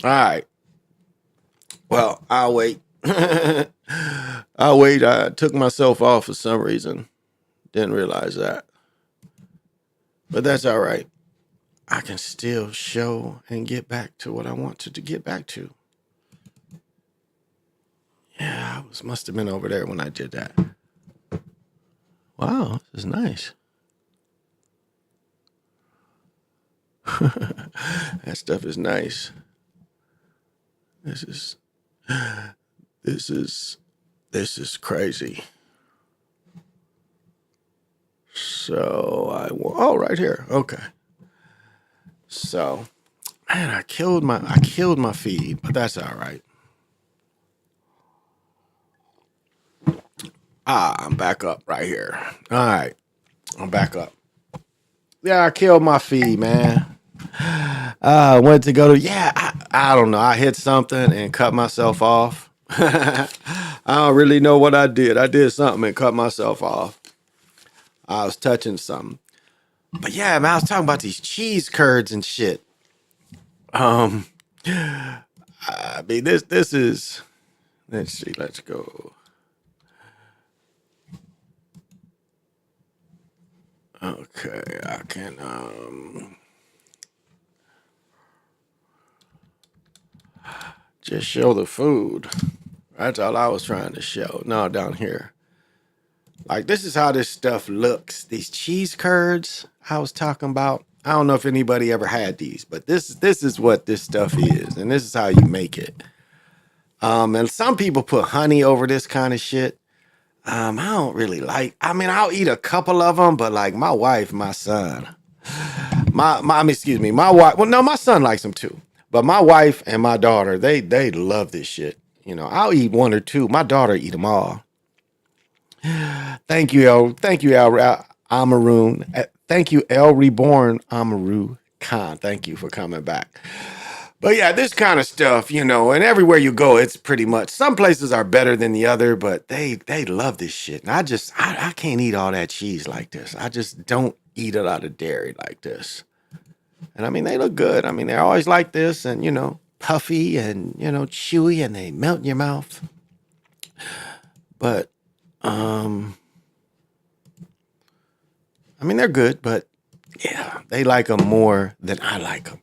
All right. Well, I'll wait. I'll wait. I took myself off for some reason. Didn't realize that. But that's all right. I can still show and get back to what I want to get back to. Yeah, must have been over there when I did that. Wow, this is nice. That stuff is nice. This is this is this is crazy. So oh, right here. Okay. So, man, I killed my feed, but that's all right. I'm back up right here. All right, I'm back up. Yeah, I killed my feed, man. I went to go to I don't know. I hit something and cut myself off. I don't really know what I did. I did something and cut myself off. I was touching something. But yeah, man, I was talking about these cheese curds and shit. Um, I mean, this is. Let's see. Let's go. Okay, I can just show the food. That's all I was trying to show. No, down here. Like, this is how this stuff looks. These cheese curds I was talking about. I don't know if anybody ever had these, but this is what this stuff is, and this is how you make it. And some people put honey over this kind of shit. I don't really like. I mean, I'll eat a couple of them, but like my wife, my son, excuse me, my wife. Well, no, my son likes them too, but my wife and my daughter, they love this shit. You know, I'll eat one or two. My daughter eat them all. Thank you, El Amaroon. Thank you, El Reborn Amaru Khan. Thank you for coming back. But yeah, this kind of stuff, you know, and everywhere you go, it's pretty much some places are better than the other, but they love this shit. And I can't eat all that cheese like this. I just don't eat a lot of dairy like this. And I mean, they look good. I mean, they're always like this, and you know, puffy and you know, chewy, and they melt in your mouth. But I mean, they're good, but yeah, they like them more than I like them.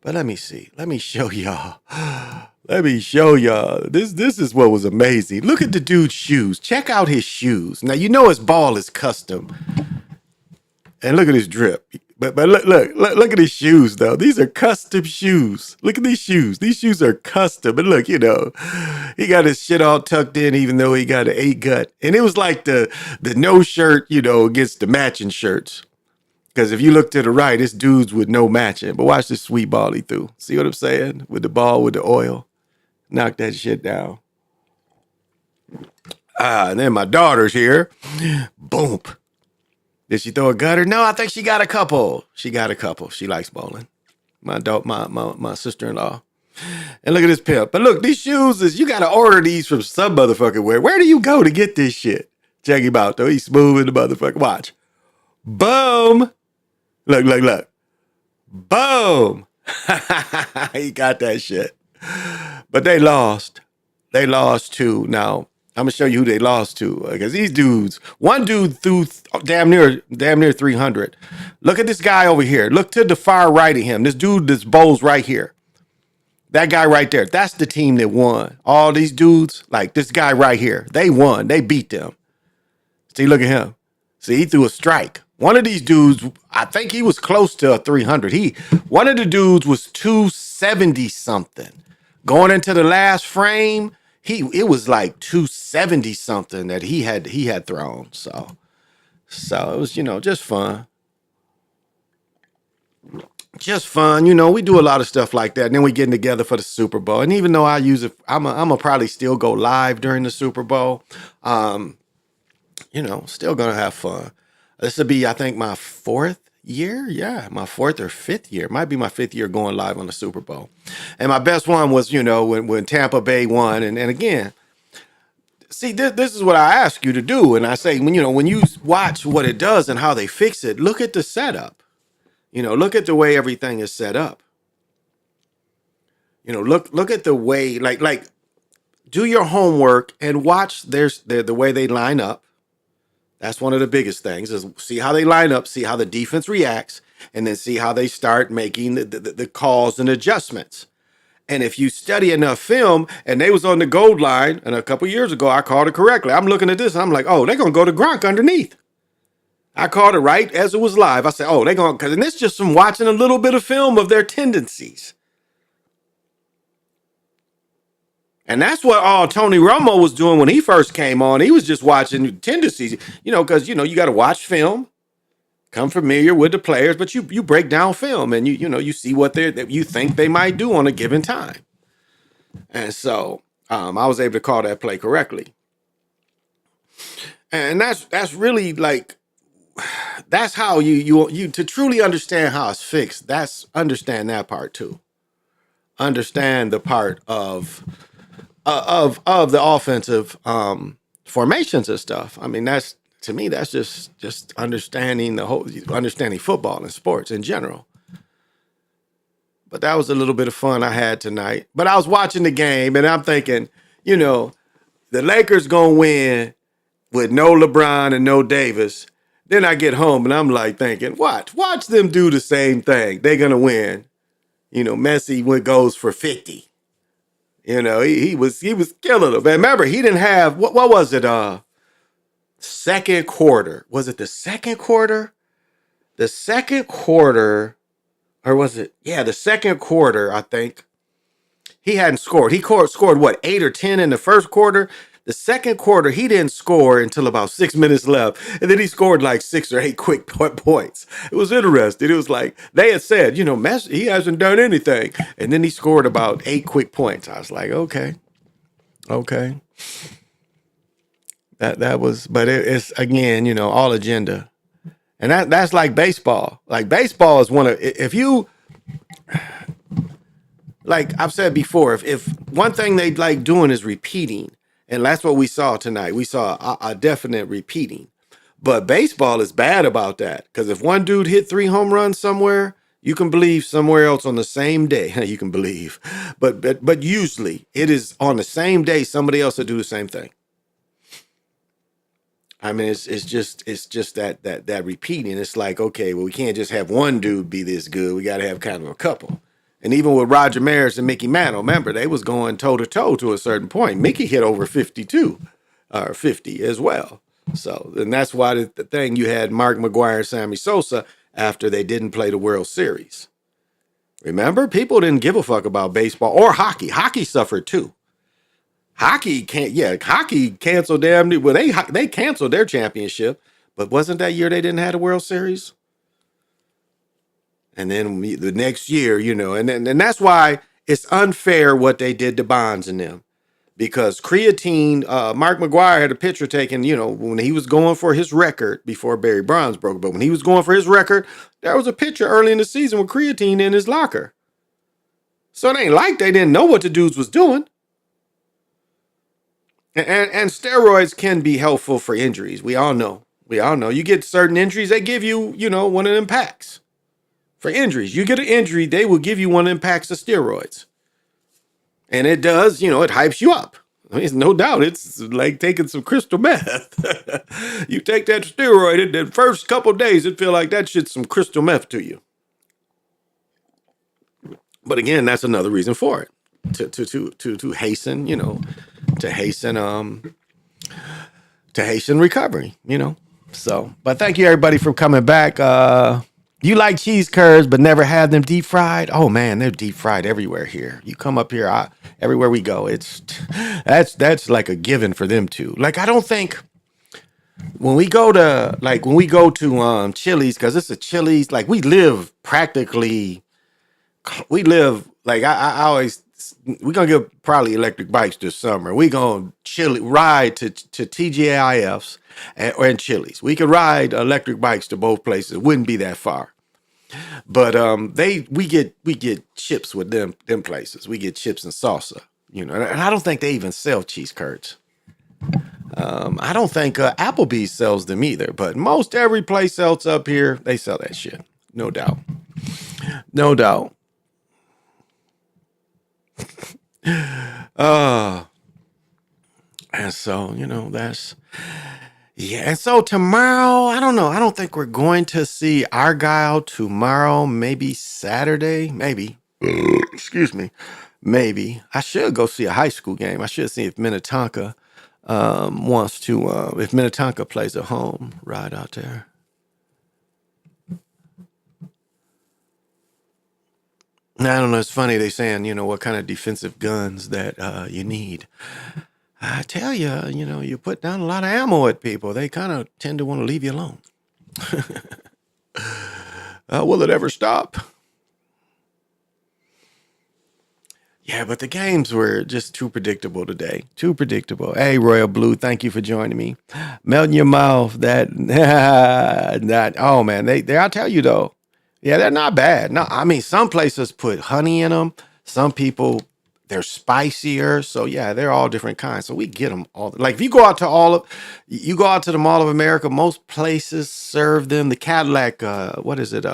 But let me see. Let me show y'all. Let me show y'all. This is what was amazing. Look at the dude's shoes. Check out his shoes. Now you know his ball is custom. And look at his drip. But look at his shoes though. These are custom shoes. Look at these shoes. These shoes are custom. And look, you know, he got his shit all tucked in, even though he got an 8 gut. And it was like the no shirt, you know, against the matching shirts. Because if you look to the right, it's dudes with no matching. But watch this sweet ball he threw. See what I'm saying? With the ball, with the oil. Knock that shit down. And then my daughter's here. Boom. Did she throw a gutter? No, I think she got a couple. She got a couple. She likes bowling. My sister-in-law. And look at this pimp. But look, these shoes is, you got to order these from some motherfucking where. Where do you go to get this shit? Check him out, though. He's smooth in the motherfucker. Watch. Boom. Look. Boom. He got that shit. But they lost. They lost too. Now, I'm gonna show you who they lost to. Because these dudes, one dude threw damn near 300. Look at this guy over here. Look to the far right of him. This dude, this bowls right here. That guy right there. That's the team that won. All these dudes, like this guy right here, they won. They beat them. See, look at him. See, he threw a strike. One of these dudes, I think he was close to a 300. One of the dudes was 270 something. Going into the last frame, it was like 270 something that he had thrown. So it was, you know, just fun. Just fun. You know, we do a lot of stuff like that. And then we getting together for the Super Bowl. And even though I use it, I'm gonna probably still go live during the Super Bowl. You know, still gonna have fun. This will be, I think, my 4th year. Yeah, my 4th or 5th year. It might be my 5th year going live on the Super Bowl. And my best one was, you know, when Tampa Bay won. And again, see, this is what I ask you to do. And I say, when you watch what it does and how they fix it, look at the setup. You know, look at the way everything is set up. Look at the way, like do your homework and watch the way they line up. That's one of the biggest things is see how they line up, see how the defense reacts, and then see how they start making the calls and adjustments. And if you study enough film, and they was on the gold line, and a couple years ago I called it correctly. I'm looking at this, and I'm like, oh, they're gonna go to Gronk underneath. I called it right as it was live. I said, oh, they're gonna, and this just from watching a little bit of film of their tendencies. And that's what Tony Romo was doing when he first came on. He was just watching tendencies, because you got to watch film, come familiar with the players, but you break down film and you see what you think they might do on a given time. And so I was able to call that play correctly. And that's really like that's how you to truly understand how it's fixed. That's understand that part too. Understand the part of the offensive formations and stuff. I mean, that's to me, that's just understanding understanding football and sports in general. But that was a little bit of fun I had tonight. But I was watching the game and I'm thinking, the Lakers gonna win with no LeBron and no Davis. Then I get home and I'm like thinking, watch them do the same thing. They're gonna win. Messi goes for 50. He was killing them. And remember, he didn't have what was it? Second quarter. Was it the second quarter? The second quarter, or was it? Yeah, the second quarter. I think he hadn't scored. He scored what 8 or 10 in the first quarter. The second quarter, he didn't score until about 6 minutes left, and then he scored like 6 or 8 quick points. It was interesting. It was like they had said, Messi, he hasn't done anything, and then he scored about 8 quick points. I was like, okay. That was, but it's again, all agenda, and that's like baseball. Like baseball is one of if you. Like I've said before, if one thing they like doing is repeating, and that's what we saw tonight. We saw a definite repeating. But baseball is bad about that because if one dude hit 3 home runs somewhere, you can believe somewhere else on the same day. You can believe, but usually it is on the same day somebody else will do the same thing. I mean, it's just that repeating. It's like, okay, well, we can't just have one dude be this good. We got to have kind of a couple. And even with Roger Maris and Mickey Mantle, remember, they was going toe-to-toe to a certain point. Mickey hit over 52, or 50 as well. So, and that's why the thing you had Mark McGwire and Sammy Sosa after they didn't play the World Series. Remember, people didn't give a fuck about baseball or hockey. Hockey suffered too. Hockey canceled them. Well, they canceled their championship, but wasn't that year they didn't have a World Series? And then the next year, and that's why it's unfair what they did to Bonds and them. Because creatine, Mark McGwire had a picture taken, when he was going for his record before Barry Bonds broke. But when he was going for his record, there was a picture early in the season with creatine in his locker. So it ain't like they didn't know what the dudes was doing. And steroids can be helpful for injuries. We all know. You get certain injuries, they give you, one of them packs. For injuries, you get an injury, they will give you one of them packs of steroids. And it does, it hypes you up. I mean, it's no doubt. It's like taking some crystal meth. You take that steroid, and the first couple days, it feel like that shit's some crystal meth to you. But again, that's another reason for it. To hasten, to hasten recovery, So, but thank you everybody for coming back. You like cheese curds, but never had them deep fried? Oh man, they're deep fried everywhere here. You come up here, everywhere we go, that's like a given for them too. Like I don't think when we go to Chili's, because it's a Chili's. Like we live like I always. We're gonna get probably electric bikes this summer. We gonna ride to TGIFs and Chili's. We could ride electric bikes to both places. It wouldn't be that far. But we get chips with them places. We get chips and salsa, and I don't think they even sell cheese curds. I don't think Applebee's sells them either. But most every place else up here, they sell that shit. No doubt. Uh, and so, yeah. And so tomorrow, I don't know. I don't think we're going to see Argyle tomorrow. Maybe Saturday. Maybe. Excuse me. Maybe. I should go see a high school game. I should see if Minnetonka wants to, if Minnetonka plays at home right out there. I don't know. It's funny they saying, what kind of defensive guns that you need. I tell you, you put down a lot of ammo at people. They kind of tend to want to leave you alone. Will it ever stop? Yeah, but the games were just too predictable today. Too predictable. Hey, Royal Blue, thank you for joining me. Melt in your mouth. Oh man, I'll tell you though. Yeah, they're not bad. No, I mean, some places put honey in them. Some people, they're spicier. So yeah, they're all different kinds. So we get them all. Like if you go out to you go out to the Mall of America, most places serve them. The Cadillac, what is it?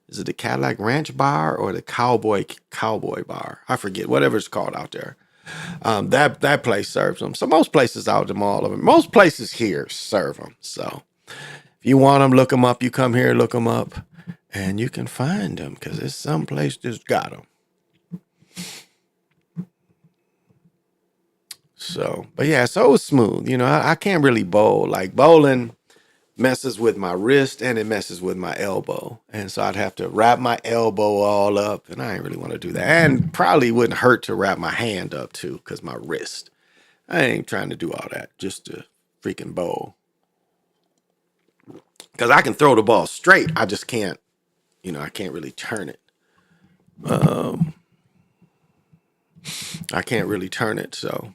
Is it the Cadillac Ranch Bar or the Cowboy Bar? I forget, whatever it's called out there. That place serves them. So most places out at the Mall of most places here serve them. So if you want them, look them up. You come here, look them up, and you can find them because there's some place just got them. So, but yeah, so it was smooth. I can't really bowl. Like bowling messes with my wrist and it messes with my elbow. And so I'd have to wrap my elbow all up, and I didn't really want to do that. And probably wouldn't hurt to wrap my hand up too because my wrist. I ain't trying to do all that just to freaking bowl. Because I can throw the ball straight. I just can't, I can't really turn it. I can't really turn it. So,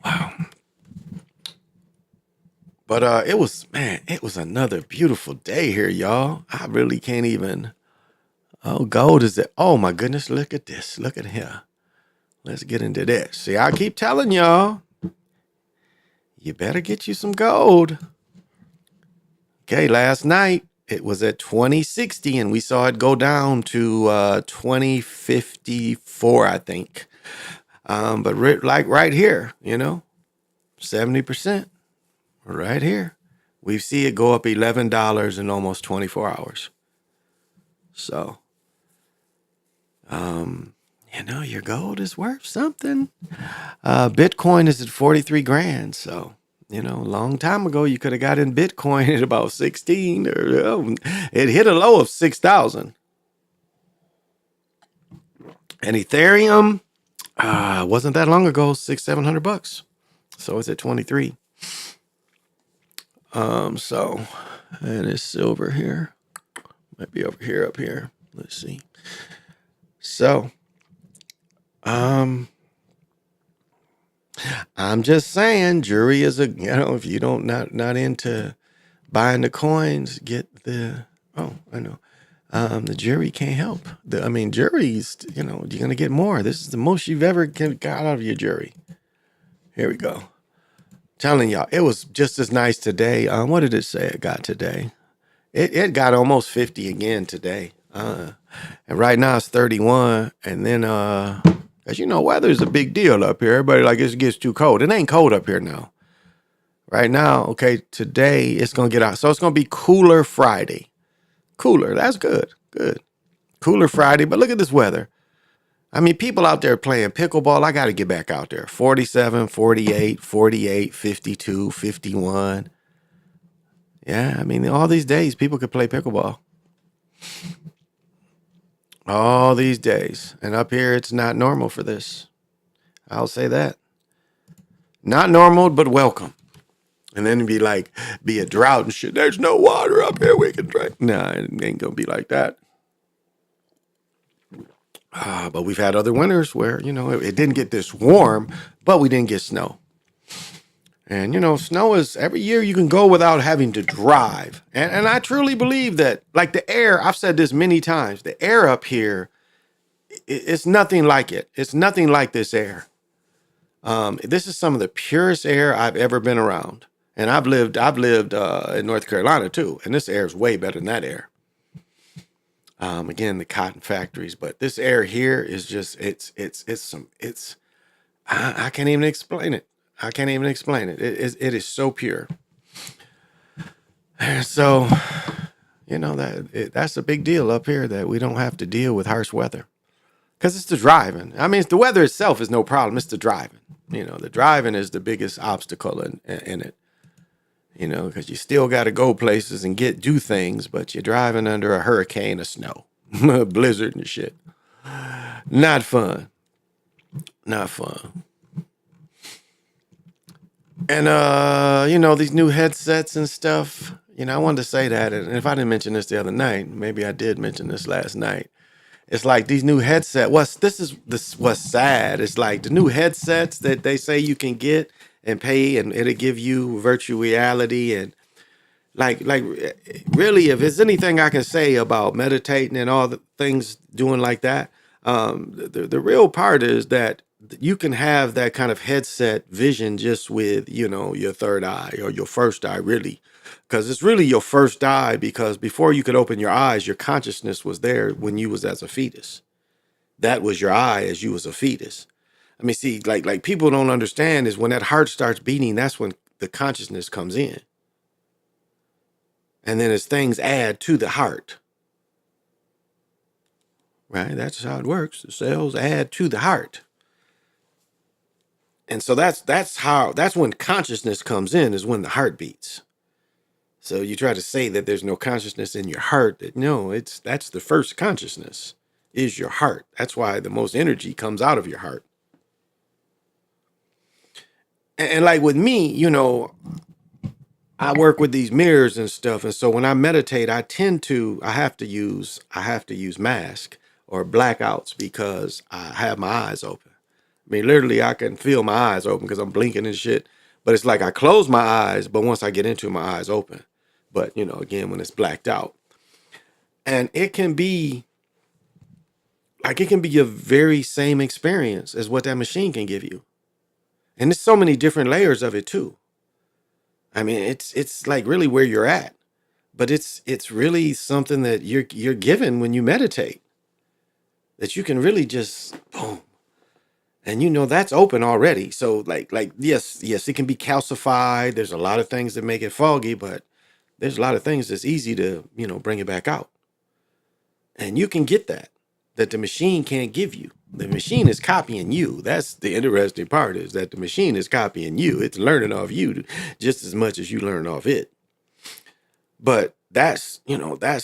wow. But it was another beautiful day here, y'all. I really can't even. Oh, gold is it? Oh my goodness, look at this. Look at here. Let's get into this. See, I keep telling y'all, you better get you some gold. Okay, last night it was at 2060 and we saw it go down to 2054, I think. But right here, 70%. Right here. We see it go up $11 in almost 24 hours. So, your gold is worth something. Bitcoin is at 43 grand. So, a long time ago, you could have got in Bitcoin at about 16 or it hit a low of 6,000. And Ethereum, wasn't that long ago, $700. So it's at 23. So, and it's silver here. Might be over here, up here. Let's see. So, I'm just saying, jury is if you don't not into buying the coins, get the. Oh, I know. The jury can't help. Juries. You're gonna get more. This is the most you've ever got out of your jury. Here we go. Telling y'all, it was just as nice today. What did it say it got today? It got almost 50 again today. And right now it's 31. And then, as weather is a big deal up here. Everybody like it gets too cold. It ain't cold up here now. Right now, okay, today it's going to get out. So it's going to be cooler Friday. Cooler, that's good. Good. Cooler Friday. But look at this weather. People out there playing pickleball, I got to get back out there. 47, 48, 48, 52, 51. Yeah, all these days people could play pickleball. All these days. And up here, it's not normal for this. I'll say that. Not normal, but welcome. And then it'd be a drought and shit. There's no water up here we can drink. Nah, it ain't going to be like that. But we've had other winters where, it didn't get this warm, but we didn't get snow. And, snow is every year you can go without having to drive. And I truly believe that, like the air, I've said this many times, the air up here, it's nothing like it. It's nothing like this air. This is some of the purest air I've ever been around. And I've lived in North Carolina too. And this air is way better than that air. Again, the cotton factories, but this air here is just it's I can't even explain it. I can't even explain it. It is so pure. So that's a big deal up here that we don't have to deal with harsh weather because it's the driving. I mean, the weather itself is no problem. It's the driving. The driving is the biggest obstacle in it. Because you still got to go places and do things, but you're driving under a hurricane of snow, a blizzard and shit. Not fun. Not fun. And these new headsets and stuff. I wanted to say that, and if I didn't mention this the other night, maybe I did mention this last night. It's like these new headset. What's sad? It's like the new headsets that they say you can get and pay, and it'll give you virtual reality and like really, if there's anything I can say about meditating and all the things doing like that, the real part is that you can have that kind of headset vision just with your third eye or your first eye, really, because it's really your first eye, because before you could open your eyes, your consciousness was there when you was as a fetus. That was your eye as you was a fetus. I mean, see, like people don't understand is when that heart starts beating, that's when the consciousness comes in. And then as things add to the heart, right? That's how it works. The cells add to the heart. And so that's when consciousness comes in, is when the heart beats. So you try to say that there's no consciousness in your heart. No, that's the first consciousness is your heart. That's why the most energy comes out of your heart. And like with me, I work with these mirrors and stuff, and so when I meditate, I have to use mask or blackouts because I have my eyes open. I mean, literally, I can feel my eyes open because I'm blinking and shit. But it's like I close my eyes, but once I get into it, my eyes open. But again, when it's blacked out, and it can be a very same experience as what that machine can give you, and there's so many different layers of it too. I mean, it's like really where you're at, but it's really something that you're given when you meditate, that you can really just boom, and that's open already. So like yes, it can be calcified. There's a lot of things that make it foggy, but there's a lot of things that's easy to bring it back out, and you can get that the machine can't give you. The machine is copying you. That's the interesting part, is that the machine is copying you. It's learning off you just as much as you learn off it. But that's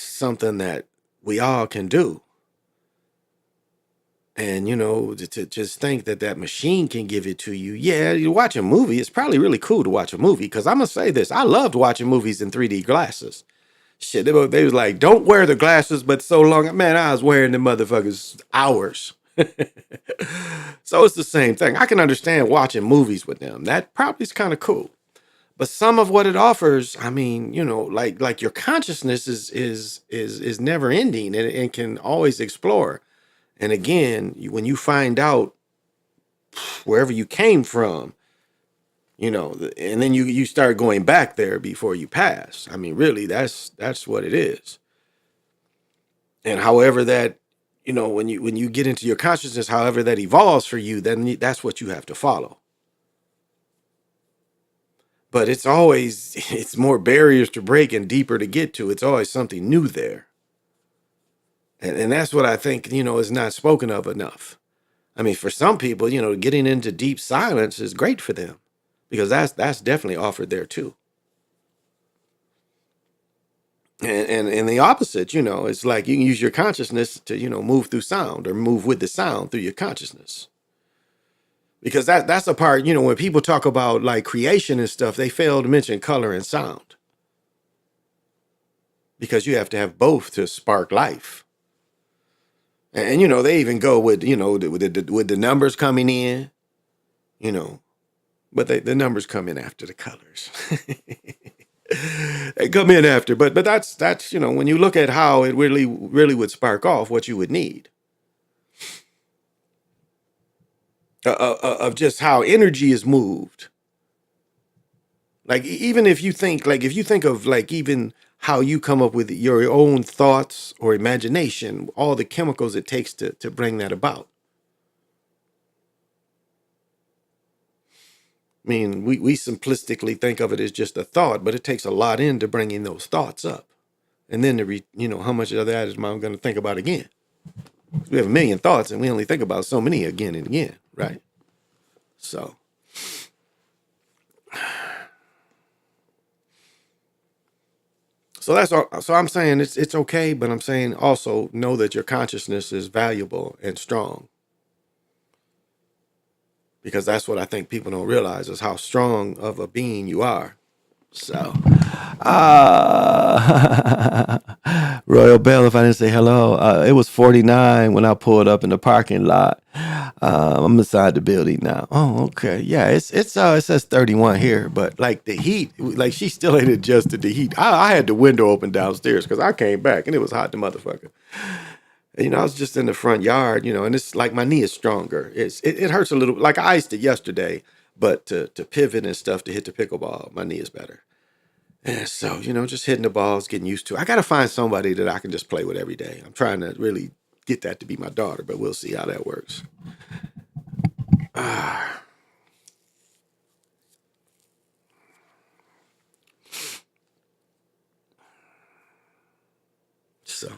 something that we all can do. And, to just think that machine can give it to you. Yeah, you watch a movie. It's probably really cool to watch a movie, because I'm going to say this. I loved watching movies in 3D glasses. Shit, they was like, don't wear the glasses, but so long. Man, I was wearing the motherfuckers hours. So it's the same thing. I can understand watching movies with them. That probably is kind of cool. But some of what it offers, I mean, like your consciousness is never ending, and can always explore. And again, when you find out wherever you came from, and then you start going back there before you pass. I mean, really, that's what it is. And however that, when you get into your consciousness, however that evolves for you, then that's what you have to follow. But it's more barriers to break and deeper to get to. It's always something new there. And that's what I think, is not spoken of enough. I mean, for some people, getting into deep silence is great for them, because that's definitely offered there too. And the opposite, it's like you can use your consciousness to, move through sound, or move with the sound through your consciousness. Because that's a part, when people talk about like creation and stuff, they fail to mention color and sound. Because you have to have both to spark life. And they even go with, with the numbers coming in, but the numbers come in after the colors. They come in after, but that's when you look at how it really would spark off what you would need, of just how energy is moved. Like even if you think of like even how you come up with your own thoughts or imagination, all the chemicals it takes to bring that about. I mean, we simplistically think of it as just a thought, but it takes a lot into bringing those thoughts up. And then how much of that is I'm going to think about again? We have a million thoughts and we only think about so many again and again, right? So, that's all. So I'm saying it's okay, but I'm saying also know that your consciousness is valuable and strong, because that's what I think people don't realize is how strong of a being you are. So, Royal Bell, if I didn't say hello, it was 49 when I pulled up in the parking lot. I'm inside the building now. Oh, okay. Yeah, it says 31 here, but like the heat, like she still ain't adjusted the heat. I had the window open downstairs because I came back and it was hot, the motherfucker. And, I was just in the front yard, and it's like my knee is stronger. It hurts a little, like I iced it yesterday, but to pivot and stuff to hit the pickleball, my knee is better. And so, just hitting the balls, getting used to it. I got to find somebody that I can just play with every day. I'm trying to really get that to be my daughter, but we'll see how that works. So,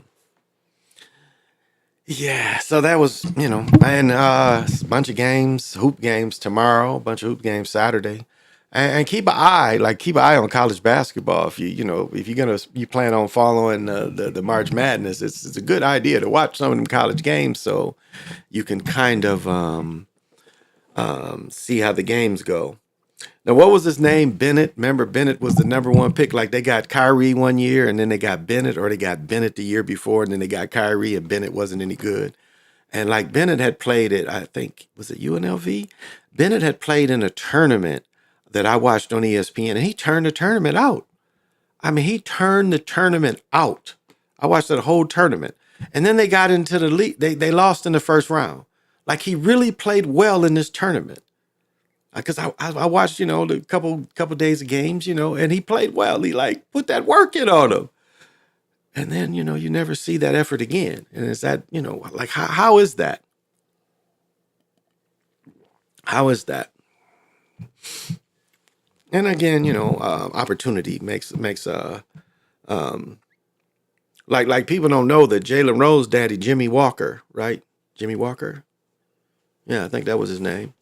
yeah, so that was, and a bunch of games, hoop games tomorrow, a bunch of hoop games Saturday. And keep an eye on college basketball. If you plan on following the March Madness, it's a good idea to watch some of them college games so you can kind of see how the games go. Now, what was his name? Bennett. Remember, Bennett was the number one pick. Like they got Kyrie one year, and then they got Bennett, or they got Bennett the year before, and then they got Kyrie, and Bennett wasn't any good. And like Bennett had played at, I think, was it UNLV? Bennett had played in a tournament that I watched on ESPN, and he turned the tournament out. I mean, he turned the tournament out. I watched that whole tournament. And then they got into the league. They lost in the first round. Like he really played well in this tournament. Because I watched, the couple days of games, and he played well. He like put that work in on him. And then, you never see that effort again. And is that, like, how is that? How is that? And again, opportunity makes like people don't know that Jalen Rose daddy, Jimmy Walker, right? Jimmy Walker. Yeah, I think that was his name.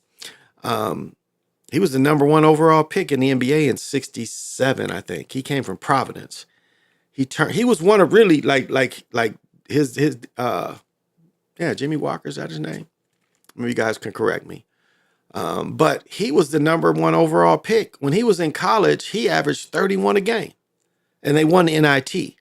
He was the number one overall pick in the NBA in '67, I think. He came from Providence. He was one of really like his Jimmy Walker, is that his name? Maybe you guys can correct me. But he was the number one overall pick. When he was in college, he averaged 31 a game. And they won the NIT.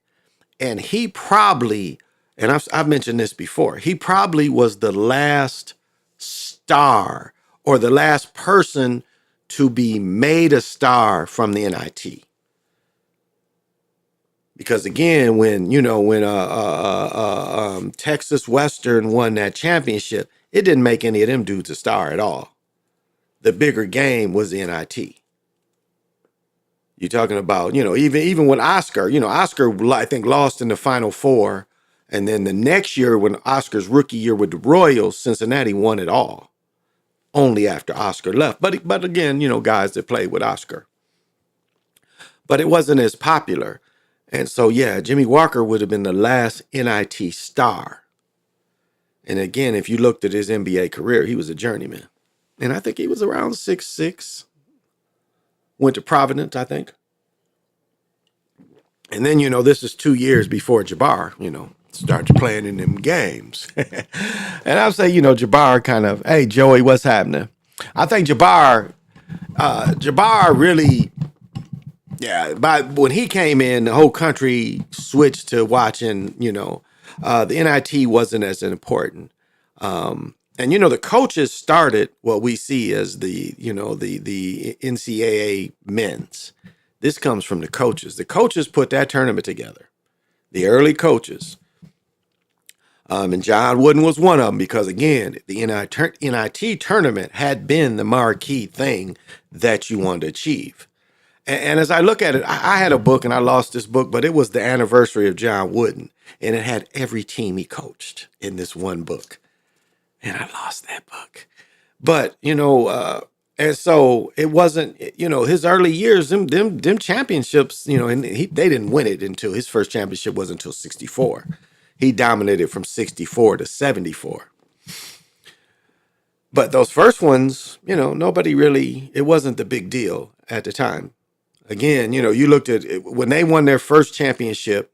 And he probably, and I've mentioned this before, he probably was the last star or the last person to be made a star from the NIT. Because again, when Texas Western won that championship, it didn't make any of them dudes a star at all. The bigger game was the NIT. You're talking about, even when Oscar, Oscar, I think, lost in the Final Four. And then the next year, when Oscar's rookie year with the Royals, Cincinnati won it all. Only after Oscar left. But again, guys that played with Oscar. But it wasn't as popular. And so, yeah, Jimmy Walker would have been the last NIT star. And again, if you looked at his NBA career, he was a journeyman. And I think he was around 6'6". Went to Providence, I think. And then, this is 2 years before Jabbar, started playing in them games. And I'll say, Jabbar kind of, hey, Joey, what's happening? I think Jabbar really, when he came in, the whole country switched to watching, the NIT wasn't as important. And, the coaches started what we see as the NCAA men's. This comes from the coaches. The coaches put that tournament together. The early coaches. And John Wooden was one of them because, again, the NIT tournament had been the marquee thing that you wanted to achieve. And as I look at it, I had a book and I lost this book, but it was the anniversary of John Wooden. And it had every team he coached in this one book. And I lost that book. But, and so it wasn't, his early years, them championships, and they didn't win it until his first championship wasn't until 64. He dominated from 64 to 74. But those first ones, nobody really, it wasn't the big deal at the time. Again, you looked at it, when they won their first championship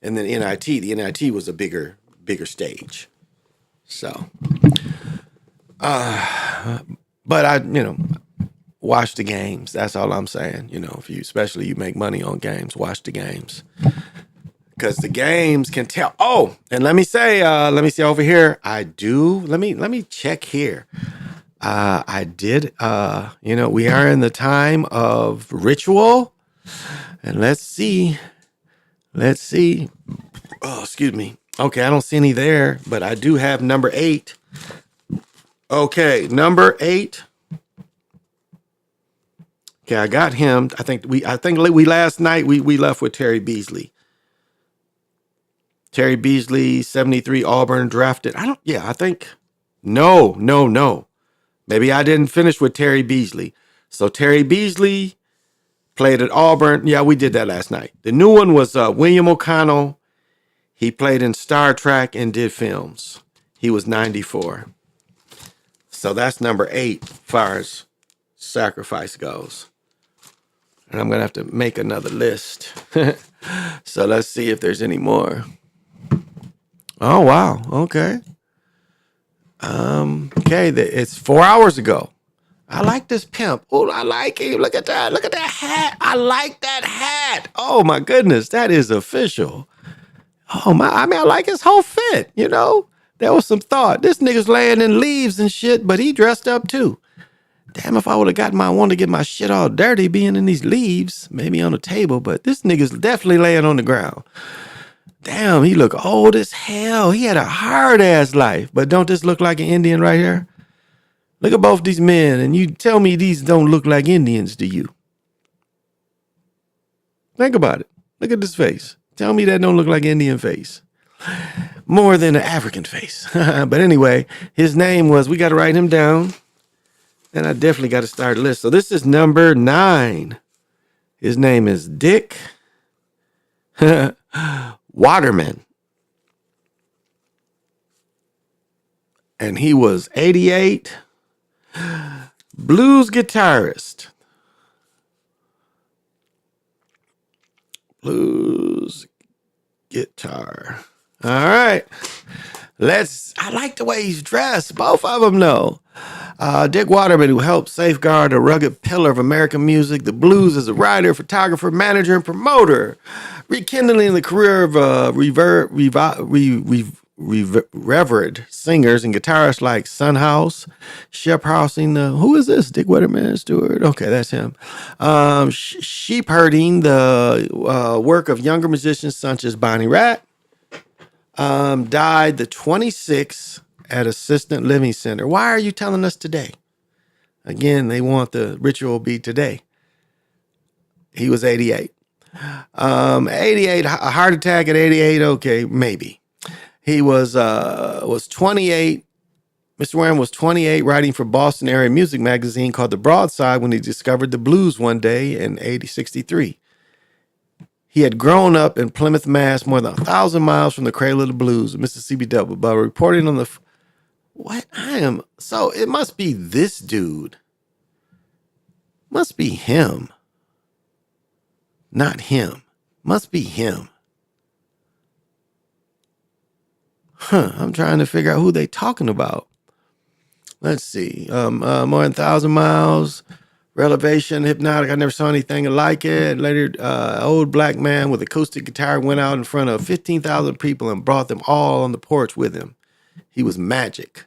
and then the NIT was a bigger stage. So, but I, watch the games. That's all I'm saying. If you, especially you make money on games, watch the games. Because the games can tell. Oh, and let me see over here. I do. Let me check here. I did. We are in the time of ritual, and let's see. Oh, excuse me. Okay, I don't see any there, but I do have number 8. Okay, number 8. Okay, I got him. I think we last night we left with Terry Beasley. Terry Beasley, 73 Auburn drafted. I think. No. Maybe I didn't finish with Terry Beasley. So Terry Beasley played at Auburn. Yeah, we did that last night. The new one was William O'Connell. He played in Star Trek and did films. He was 94. So that's number 8 as far as sacrifice goes. And I'm going to have to make another list. So let's see if there's any more. Oh, wow. Okay. Okay, it's 4 hours ago. I like this pimp. Oh, I like him. Look at that. Look at that hat. I like that hat. Oh, my goodness. That is official. Oh, I like his whole fit, There was some thought. This nigga's laying in leaves and shit, but he dressed up too. Damn, if I would have gotten I wanted to get my shit all dirty being in these leaves, maybe on the table, but this nigga's definitely laying on the ground. Damn, he look old as hell. He had a hard-ass life. But don't this look like an Indian right here? Look at both these men, and you tell me these don't look like Indians to you. Think about it. Look at this face. Tell me that don't look like Indian face. More than an African face. But anyway, his name was, we got to write him down. And I definitely got to start a list. So this is number 9. His name is Dick Waterman. And he was 88. Blues guitarist. Blues guitar. All right. I like the way he's dressed. Both of them know. Dick Waterman, who helped safeguard a rugged pillar of American music, the blues, as a writer, photographer, manager, and promoter, rekindling the career of revered singers and guitarists like Son House, Shep Housing. Who is this? Dick Waterman Stewart. Okay, that's him. Sheep herding the work of younger musicians such as Bonnie Raitt. Died the 26th at Assistant Living Center. Why are you telling us today? Again, they want the ritual be today. He was 88. 88, a heart attack at 88. Okay, maybe. He was 28. Mr. Warren was 28, writing for Boston area music magazine called The Broadside when he discovered the blues one day in 63. He had grown up in Plymouth, Mass, more than 1,000 miles from the cradle of the blues, Mississippi Delta, but reporting on the... So it must be this dude. Must be him. Not him. Must be him. I'm trying to figure out who they talking about. Let's see. More than 1,000 miles. Relevation, hypnotic. I never saw anything like it. Later, old black man with acoustic guitar went out in front of 15,000 people and brought them all on the porch with him. He was magic.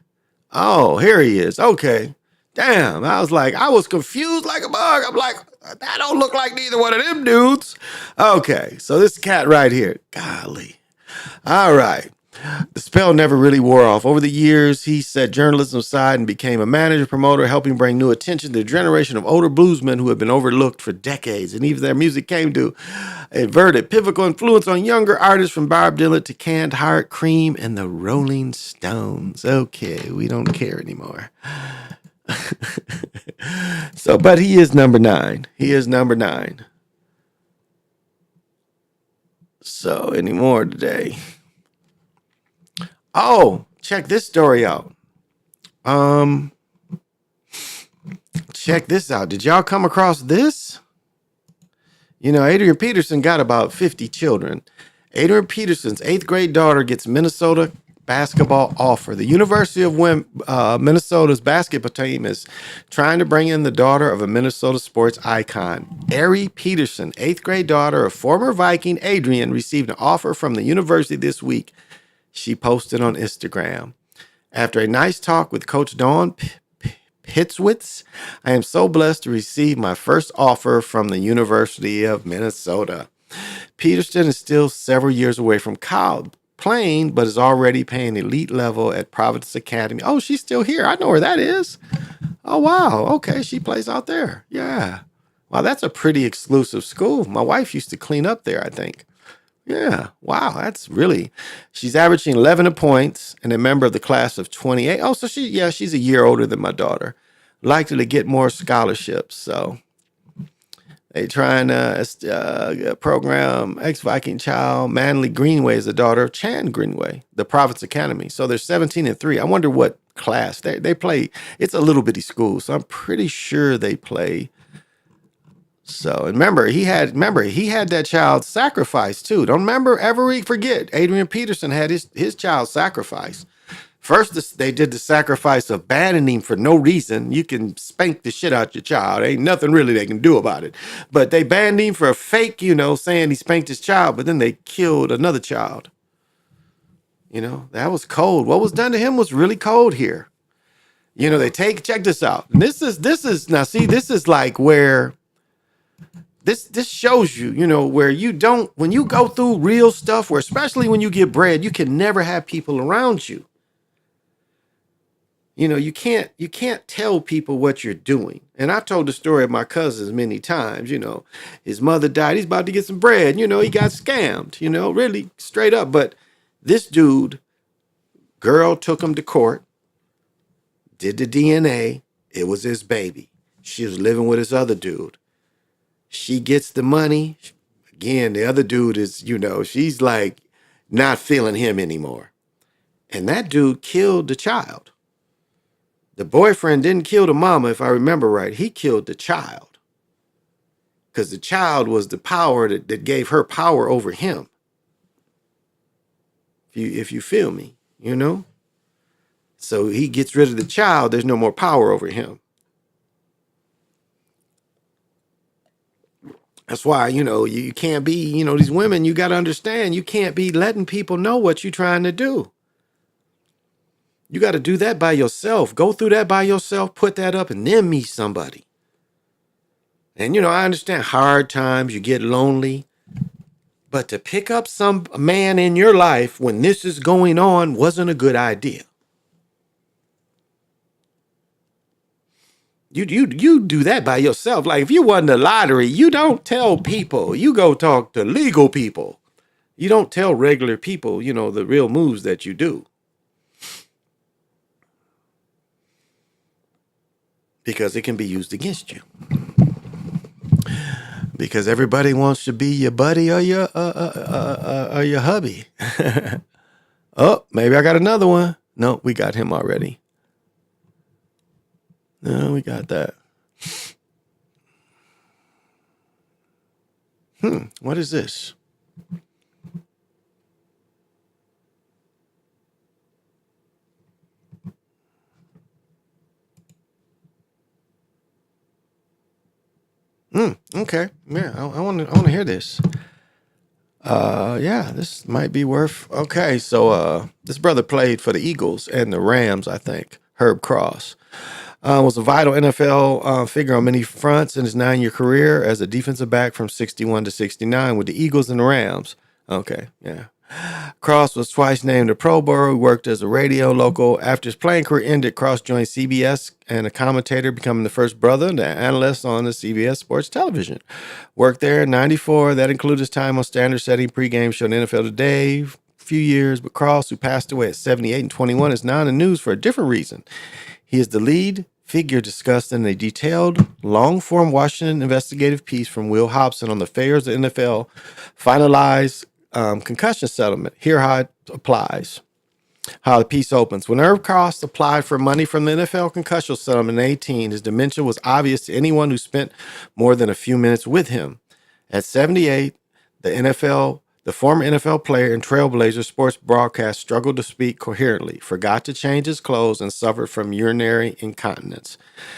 Oh, here he is. Okay. Damn. I was confused like a bug. I'm like, that don't look like neither one of them dudes. Okay. So this cat right here. Golly. All right. The spell never really wore off. Over the years, he set journalism aside and became a manager, promoter, helping bring new attention to a generation of older bluesmen who had been overlooked for decades. And even their music came to exert a pivotal influence on younger artists from Bob Dylan to Canned Heart, Cream, and the Rolling Stones. Okay, we don't care anymore. So, but he is number 9. He is number 9. So, any more today? Oh, check this story out. Check this out. Did y'all come across this? You know, Adrian Peterson got about 50 children. Adrian Peterson's 8th grade daughter gets Minnesota basketball offer. The University of Minnesota's basketball team is trying to bring in the daughter of a Minnesota sports icon. Ari Peterson, 8th grade daughter of former Viking Adrian, received an offer from the university this week. She posted on Instagram. After a nice talk with Coach Dawn Pitzwitz, I am so blessed to receive my first offer from the University of Minnesota. Peterson is still several years away from college playing, but is already playing elite level at Providence Academy. Oh, she's still here. I know where that is. Oh, wow. Okay, she plays out there. Yeah. Wow, that's a pretty exclusive school. My wife used to clean up there, I think. Yeah. Wow. That's really, she's averaging 11 points and a member of the class of 28. Oh, so she's a year older than my daughter. Likely to get more scholarships. So they trying to program ex-Viking child Manley Greenway is the daughter of Chan Greenway, the Providence Academy. So they're 17-3. I wonder what class they play. It's a little bitty school, so I'm pretty sure they play. So remember, he had that child sacrificed too. Don't ever forget. Adrian Peterson had his child sacrificed. First, they did the sacrifice of banning him for no reason. You can spank the shit out your child. Ain't nothing really they can do about it. But they banned him for a fake, saying he spanked his child. But then they killed another child. That was cold. What was done to him was really cold here. Check this out. And this is like where this shows you, where when you go through real stuff, where especially when you get bred, you can never have people around you. You can't tell people what you're doing. And I've told the story of my cousins many times. His mother died. He's about to get some bread. He got scammed, really straight up. But this dude, girl took him to court, did the DNA. It was his baby. She was living with his other dude. She gets the money. Again, the other dude is, she's like not feeling him anymore. And that dude killed the child. The boyfriend didn't kill the mama, if I remember right. He killed the child. Because the child was the power that gave her power over him. If you feel me, So he gets rid of the child, there's no more power over him. That's why, you can't be, these women, you got to understand, you can't be letting people know what you're trying to do. You got to do that by yourself. Go through that by yourself, put that up, and then meet somebody. And, I understand hard times, you get lonely. But to pick up some man in your life when this is going on wasn't a good idea. You do that by yourself. Like if you won the lottery, you don't tell people. You go talk to legal people. You don't tell regular people, the real moves that you do. Because it can be used against you. Because everybody wants to be your buddy or your hubby. Oh, maybe I got another one. No, we got him already. No, we got that. What is this? Okay. Yeah, I want to hear this. Yeah, this might be worth. Okay, so this brother played for the Eagles and the Rams, I think. Herb Cross was a vital NFL figure on many fronts in his 9-year career as a defensive back from 61 to 69 with the Eagles and the Rams. Okay, yeah. Cross was twice named a Pro Bowl. He worked as a radio local. After his playing career ended, Cross joined CBS and a commentator, becoming the first brother to analyst on the CBS Sports Television. Worked there in '94. That included his time on standard-setting pregame show on NFL Today. Few years, but Cross, who passed away at 78 and 21, is now in the news for a different reason. He is the lead figure discussed in a detailed, long-form Washington investigative piece from Will Hobson on the failures of the NFL finalized concussion settlement. Here how it applies. How the piece opens. When Irv Cross applied for money from the NFL concussion settlement in 2018, his dementia was obvious to anyone who spent more than a few minutes with him. At 78, the former NFL player and Trailblazer sports broadcast struggled to speak coherently, forgot to change his clothes, and suffered from urinary incontinence.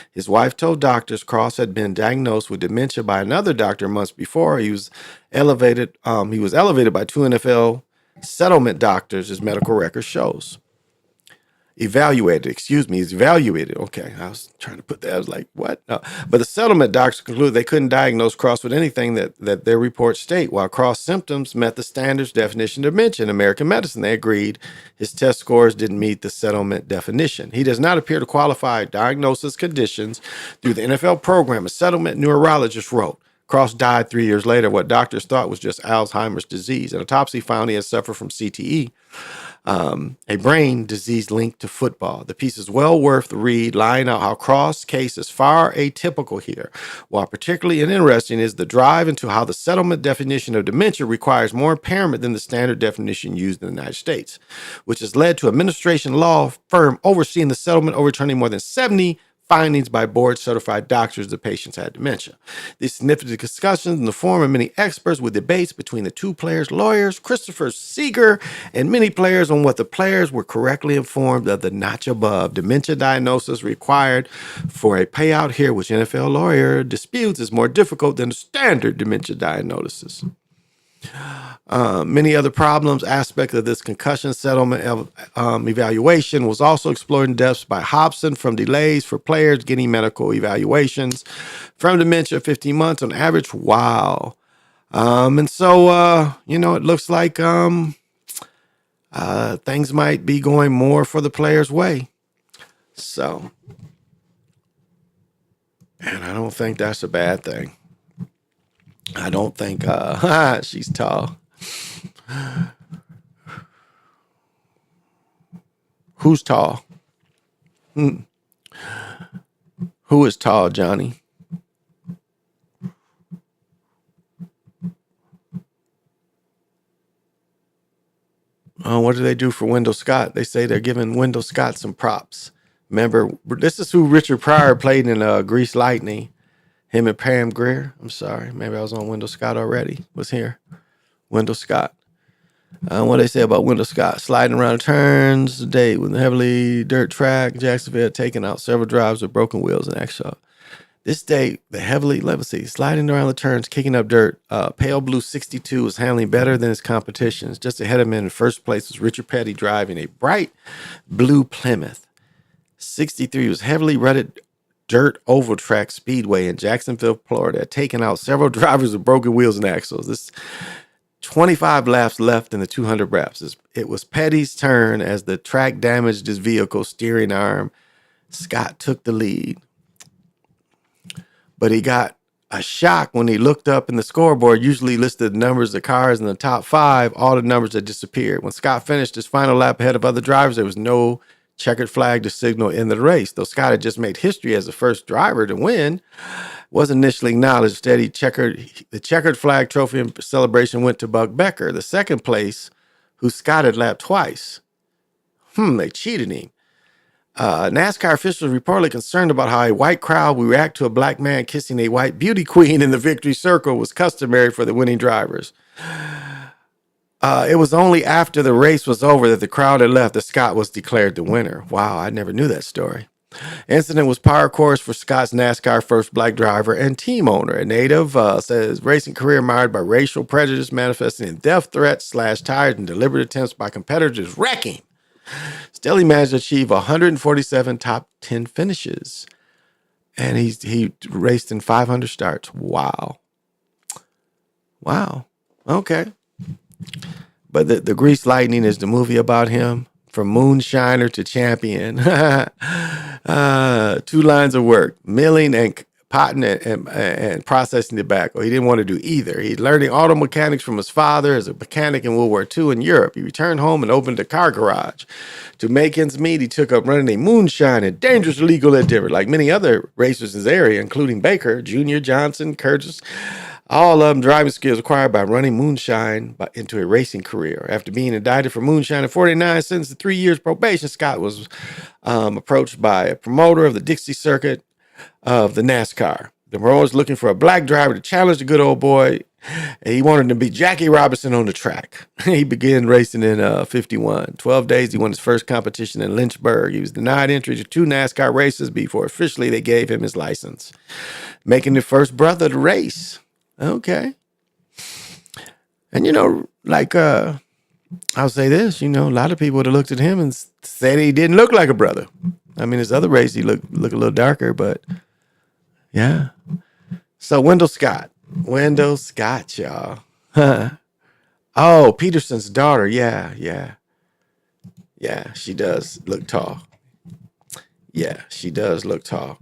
His wife told doctors Cross had been diagnosed with dementia by another doctor months before. He was elevated by two NFL settlement doctors, his medical record shows. He's evaluated. Okay, I was trying to put that. I was like, what? No. But the settlement doctors concluded they couldn't diagnose Cross with anything that their reports state. While Cross symptoms met the standards definition of dementia in American medicine, they agreed his test scores didn't meet the settlement definition. He does not appear to qualify diagnosis conditions through the NFL program. A settlement neurologist wrote. Cross died 3 years later. What doctors thought was just Alzheimer's disease. An autopsy found he had suffered from CTE, a brain disease linked to football. The piece is well worth the read, laying out how Cross' case is far atypical here. While particularly interesting is the drive into how the settlement definition of dementia requires more impairment than the standard definition used in the United States, which has led to administration law firm overseeing the settlement overturning more than 70 findings by board-certified doctors the patients had dementia. These significant discussions in the form of many experts with debates between the two players' lawyers, Christopher Seeger, and many players on what the players were correctly informed of the notch above. Dementia diagnosis required for a payout here, which NFL lawyer disputes is more difficult than the standard dementia diagnosis. Many other problems, aspect of this concussion settlement evaluation was also explored in depth by Hobson, from delays for players getting medical evaluations from dementia 15 months on average. Wow. And so, it looks like things might be going more for the players' way. So, and I don't think that's a bad thing. I don't think she's tall. Who's tall? Who is tall, Johnny? What do they do for Wendell Scott? They say they're giving Wendell Scott some props. Remember, this is who Richard Pryor played in Grease Lightning. Him and Pam Grier. I'm sorry. Maybe I was on Wendell Scott already. Was here. Wendell Scott. What they say about Wendell Scott? Sliding around turns today with a heavily dirt track. Jacksonville taking out several drives with broken wheels and axle. This day, sliding around the turns, kicking up dirt. Pale Blue 62 was handling better than his competitions. Just ahead of him in first place was Richard Petty driving a bright blue Plymouth. 63 was heavily rutted dirt oval track speedway in Jacksonville, Florida, taking out several drivers with broken wheels and axles. This 25 laps left in the 200 laps. It was Petty's turn as the track damaged his vehicle's steering arm. Scott took the lead. But he got a shock when he looked up in the scoreboard, usually listed the numbers of cars in the top five. All the numbers had disappeared. When Scott finished his final lap ahead of other drivers, there was no checkered flag to signal end of the race. Though Scott had just made history as the first driver to win, wasn't initially acknowledged. Instead, the checkered flag trophy and celebration went to Buck Becker, the second place, who Scott had lapped twice. They cheated him. NASCAR officials reportedly concerned about how a white crowd would react to a black man kissing a white beauty queen in the victory circle was customary for the winning drivers. It was only after the race was over that the crowd had left that Scott was declared the winner. Wow, I never knew that story. Incident was par course for Scott's NASCAR first black driver and team owner. A native says racing career marred by racial prejudice manifesting in death threats, slashed tires, and deliberate attempts by competitors wrecking. Still, he managed to achieve 147 top 10 finishes. And he raced in 500 starts. Wow. Okay. But the Grease Lightning is the movie about him. From moonshiner to champion. 2 lines of work: milling and potting and processing tobacco. He didn't want to do either. He's learning auto mechanics from his father as a mechanic in World War II in Europe. He returned home and opened a car garage. To make ends meet, he took up running a moonshine and dangerous illegal endeavor. Like many other racers in his area, including Baker, Jr., Johnson, Curtis, all of them driving skills acquired by running moonshine into a racing career. After being indicted for moonshine in 49, sentenced to 3 years probation, Scott was approached by a promoter of the Dixie Circuit of the NASCAR. The promoter was looking for a black driver to challenge the good old boy. He wanted to be Jackie Robinson on the track. He began racing in 51. 12 days, he won his first competition in Lynchburg. He was denied entry to 2 NASCAR races before officially they gave him his license, making the first brother to race. Okay. And, I'll say this, a lot of people would have looked at him and said he didn't look like a brother. I mean, his other race, he looked a little darker, but yeah. So Wendell Scott, y'all. Oh, Peterson's daughter. Yeah. She does look tall. Yeah, she does look tall.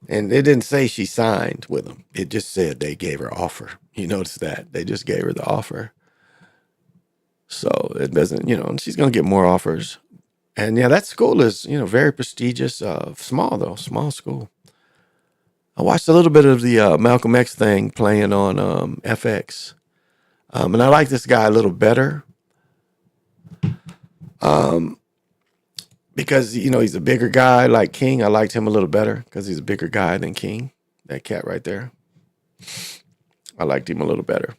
And it didn't say she signed with them. It just said they gave her offer. You notice that? They just gave her the offer. So it doesn't, and she's going to get more offers. And yeah, that school is, very prestigious. Small school. I watched a little bit of the Malcolm X thing playing on FX. And I like this guy a little better. Because, he's a bigger guy like King. I liked him a little better because he's a bigger guy than King. That cat right there. I liked him a little better.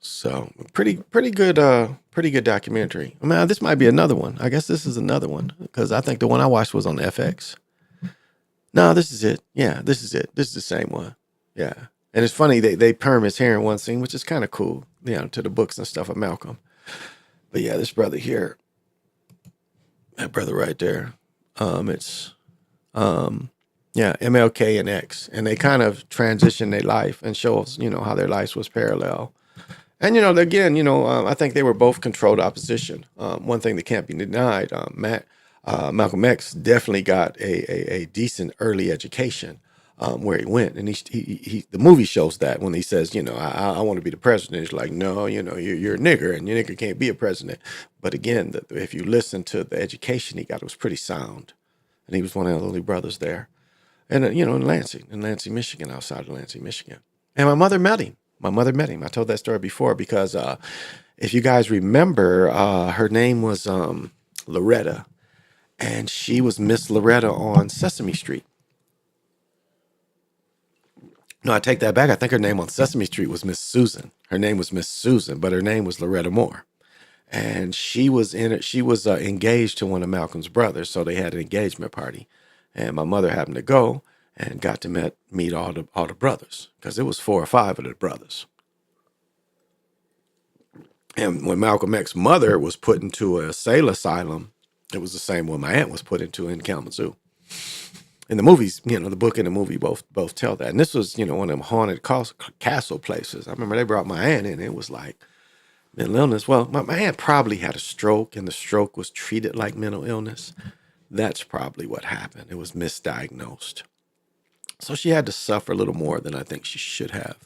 So pretty good documentary. I mean, this might be another one. I guess this is another one because I think the one I watched was on FX. No, this is it. Yeah, this is it. This is the same one. Yeah. And it's funny, they perm his hair in one scene, which is kind of cool, to the books and stuff of Malcolm. But yeah, this brother here, that brother right there, it's MLK and X. And they kind of transition their life and show us, how their lives was parallel. And, again, I think they were both controlled opposition. One thing that can't be denied, Malcolm X definitely got a decent early education where he went. And he the movie shows that when he says, I want to be the president. He's like, no, you're a nigger and your nigger can't be a president. But again, if you listen to the education he got, it was pretty sound. And he was one of the only brothers there. And, in Lansing, Michigan, outside of Lansing, Michigan. And my mother met him. I told that story before because if you guys remember, her name was Loretta. And she was Miss Loretta on Sesame Street. No, I take that back. I think her name on Sesame Street was Miss Susan. Her name was Miss Susan, but her name was Loretta Moore. And she was engaged to one of Malcolm's brothers, so they had an engagement party. And my mother happened to go and got to meet all the brothers because it was 4 or 5 of the brothers. And when Malcolm X's mother was put into a sale asylum, it was the same one my aunt was put into in Kalamazoo. In the movies, the book and the movie both tell that. And this was, one of them haunted castle places. I remember they brought my aunt in. It was like mental illness. Well, my aunt probably had a stroke, and the stroke was treated like mental illness. That's probably what happened. It was misdiagnosed. So she had to suffer a little more than I think she should have.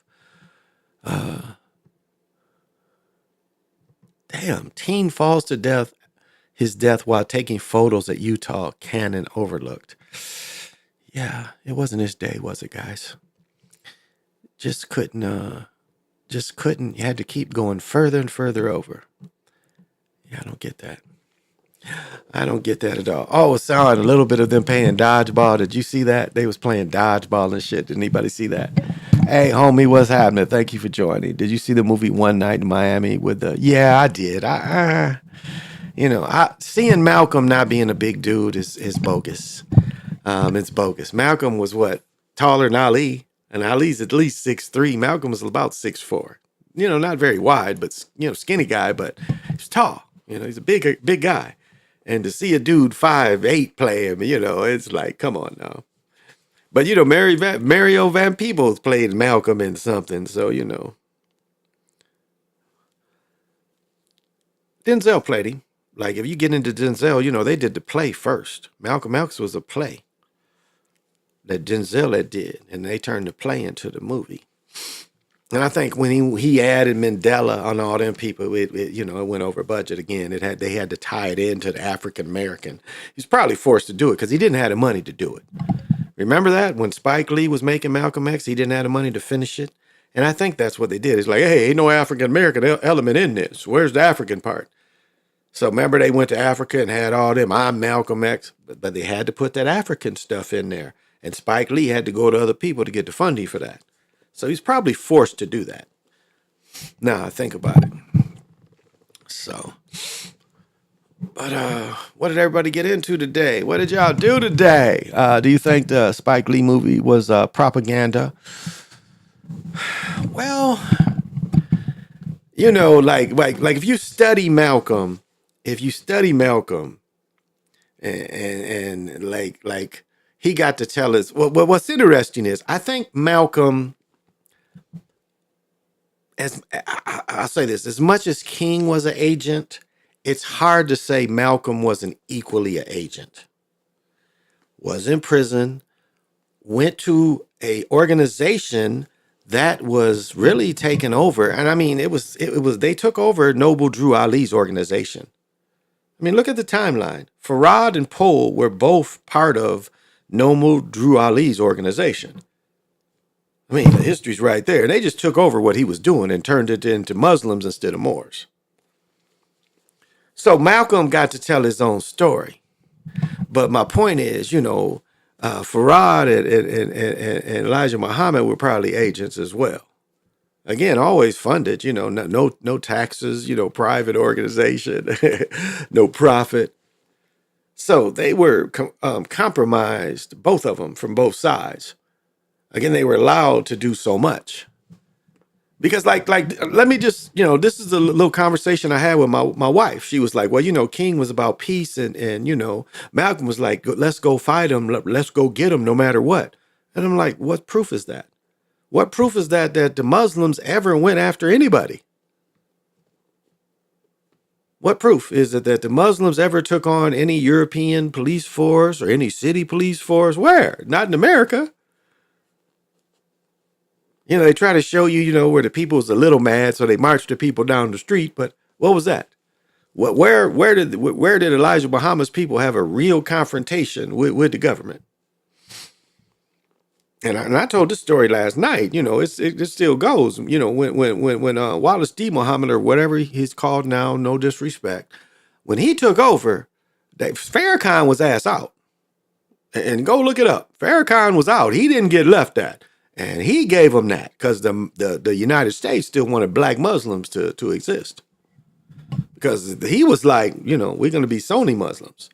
Teen falls to his death while taking photos at Utah Canyon overlooked. Yeah, it wasn't his day, was it, guys? Just couldn't. You had to keep going further and further over. Yeah, I don't get that. I don't get that at all. Oh, it sounded a little bit of them playing dodgeball. Did you see that? They was playing dodgeball and shit. Did anybody see that? Hey, homie, what's happening? Thank you for joining. Did you see the movie One Night in Miami with the? Yeah, I did. Seeing Malcolm not being a big dude is bogus. It's bogus. Malcolm was what? Taller than Ali. And Ali's at least 6'3". Malcolm was about 6'4". Not very wide, but, skinny guy, but he's tall. He's a big guy. And to see a dude 5'8" play him, it's like, come on now. But Mario Van Peebles played Malcolm in something, so Denzel played him. Like if you get into Denzel, they did the play first. Malcolm X was a play that Denzel had did, and they turned the play into the movie. And I think when he added Mandela on all them people, it went over budget again. They had to tie it into the African American. He's probably forced to do it because he didn't have the money to do it. Remember that when Spike Lee was making Malcolm X, he didn't have the money to finish it. And I think that's what they did. It's like, hey, ain't no African American element in this. Where's the African part? So remember they went to Africa and had all them, I'm Malcolm X, but they had to put that African stuff in there. And Spike Lee had to go to other people to get the funding for that. So he's probably forced to do that. Now I think about it. So, but what did everybody get into today? What did y'all do today? Do you think the Spike Lee movie was propaganda? Well, like if you study Malcolm, and like he got to tell us. Well, what's interesting is I think Malcolm, I'll say this, as much as King was an agent, it's hard to say Malcolm wasn't equally an agent. Was in prison, went to a organization that was really taken over. And I mean, it was they took over Noble Drew Ali's organization. I mean, look at the timeline. Farad and Pohl were both part of Noble Drew Ali's organization. I mean, the history's right there. They just took over what he was doing and turned it into Muslims instead of Moors. So Malcolm got to tell his own story. But my point is, Farad and Elijah Muhammad were probably agents as well. Again, always funded, no taxes, private organization, no profit. So they were compromised, both of them, from both sides. Again, they were allowed to do so much. Because let me just, this is a little conversation I had with my wife. She was like, well, King was about peace and Malcolm was like, let's go fight him. Let's go get him no matter what. And I'm like, what proof is that? What proof is that the Muslims ever went after anybody? What proof is it that the Muslims ever took on any European police force or any city police force? Where? Not in America. They try to show you, where the people was a little mad, so they marched the people down the street. But what was that? Where did Elijah Muhammad's people have a real confrontation with the government? And I told this story last night. It still goes. When Wallace D. Muhammad or whatever he's called now, no disrespect, when he took over, Farrakhan was ass out. And go look it up. Farrakhan was out. He didn't get left at. And he gave them that because the United States still wanted black Muslims to exist. Because he was like, we're going to be Sunni Muslims.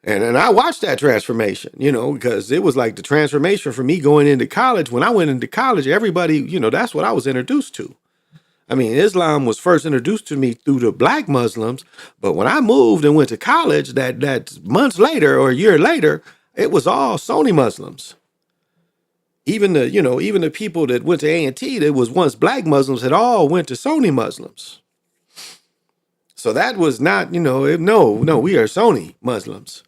And I watched that transformation, because it was like the transformation for me going into college. When I went into college, everybody, that's what I was introduced to. I mean, Islam was first introduced to me through the black Muslims. But when I moved and went to college, that months later or a year later, it was all Sunni Muslims. Even the people that went to A&T that was once black Muslims had all went to Sunni Muslims. So that was not, no, we are Sunni Muslims.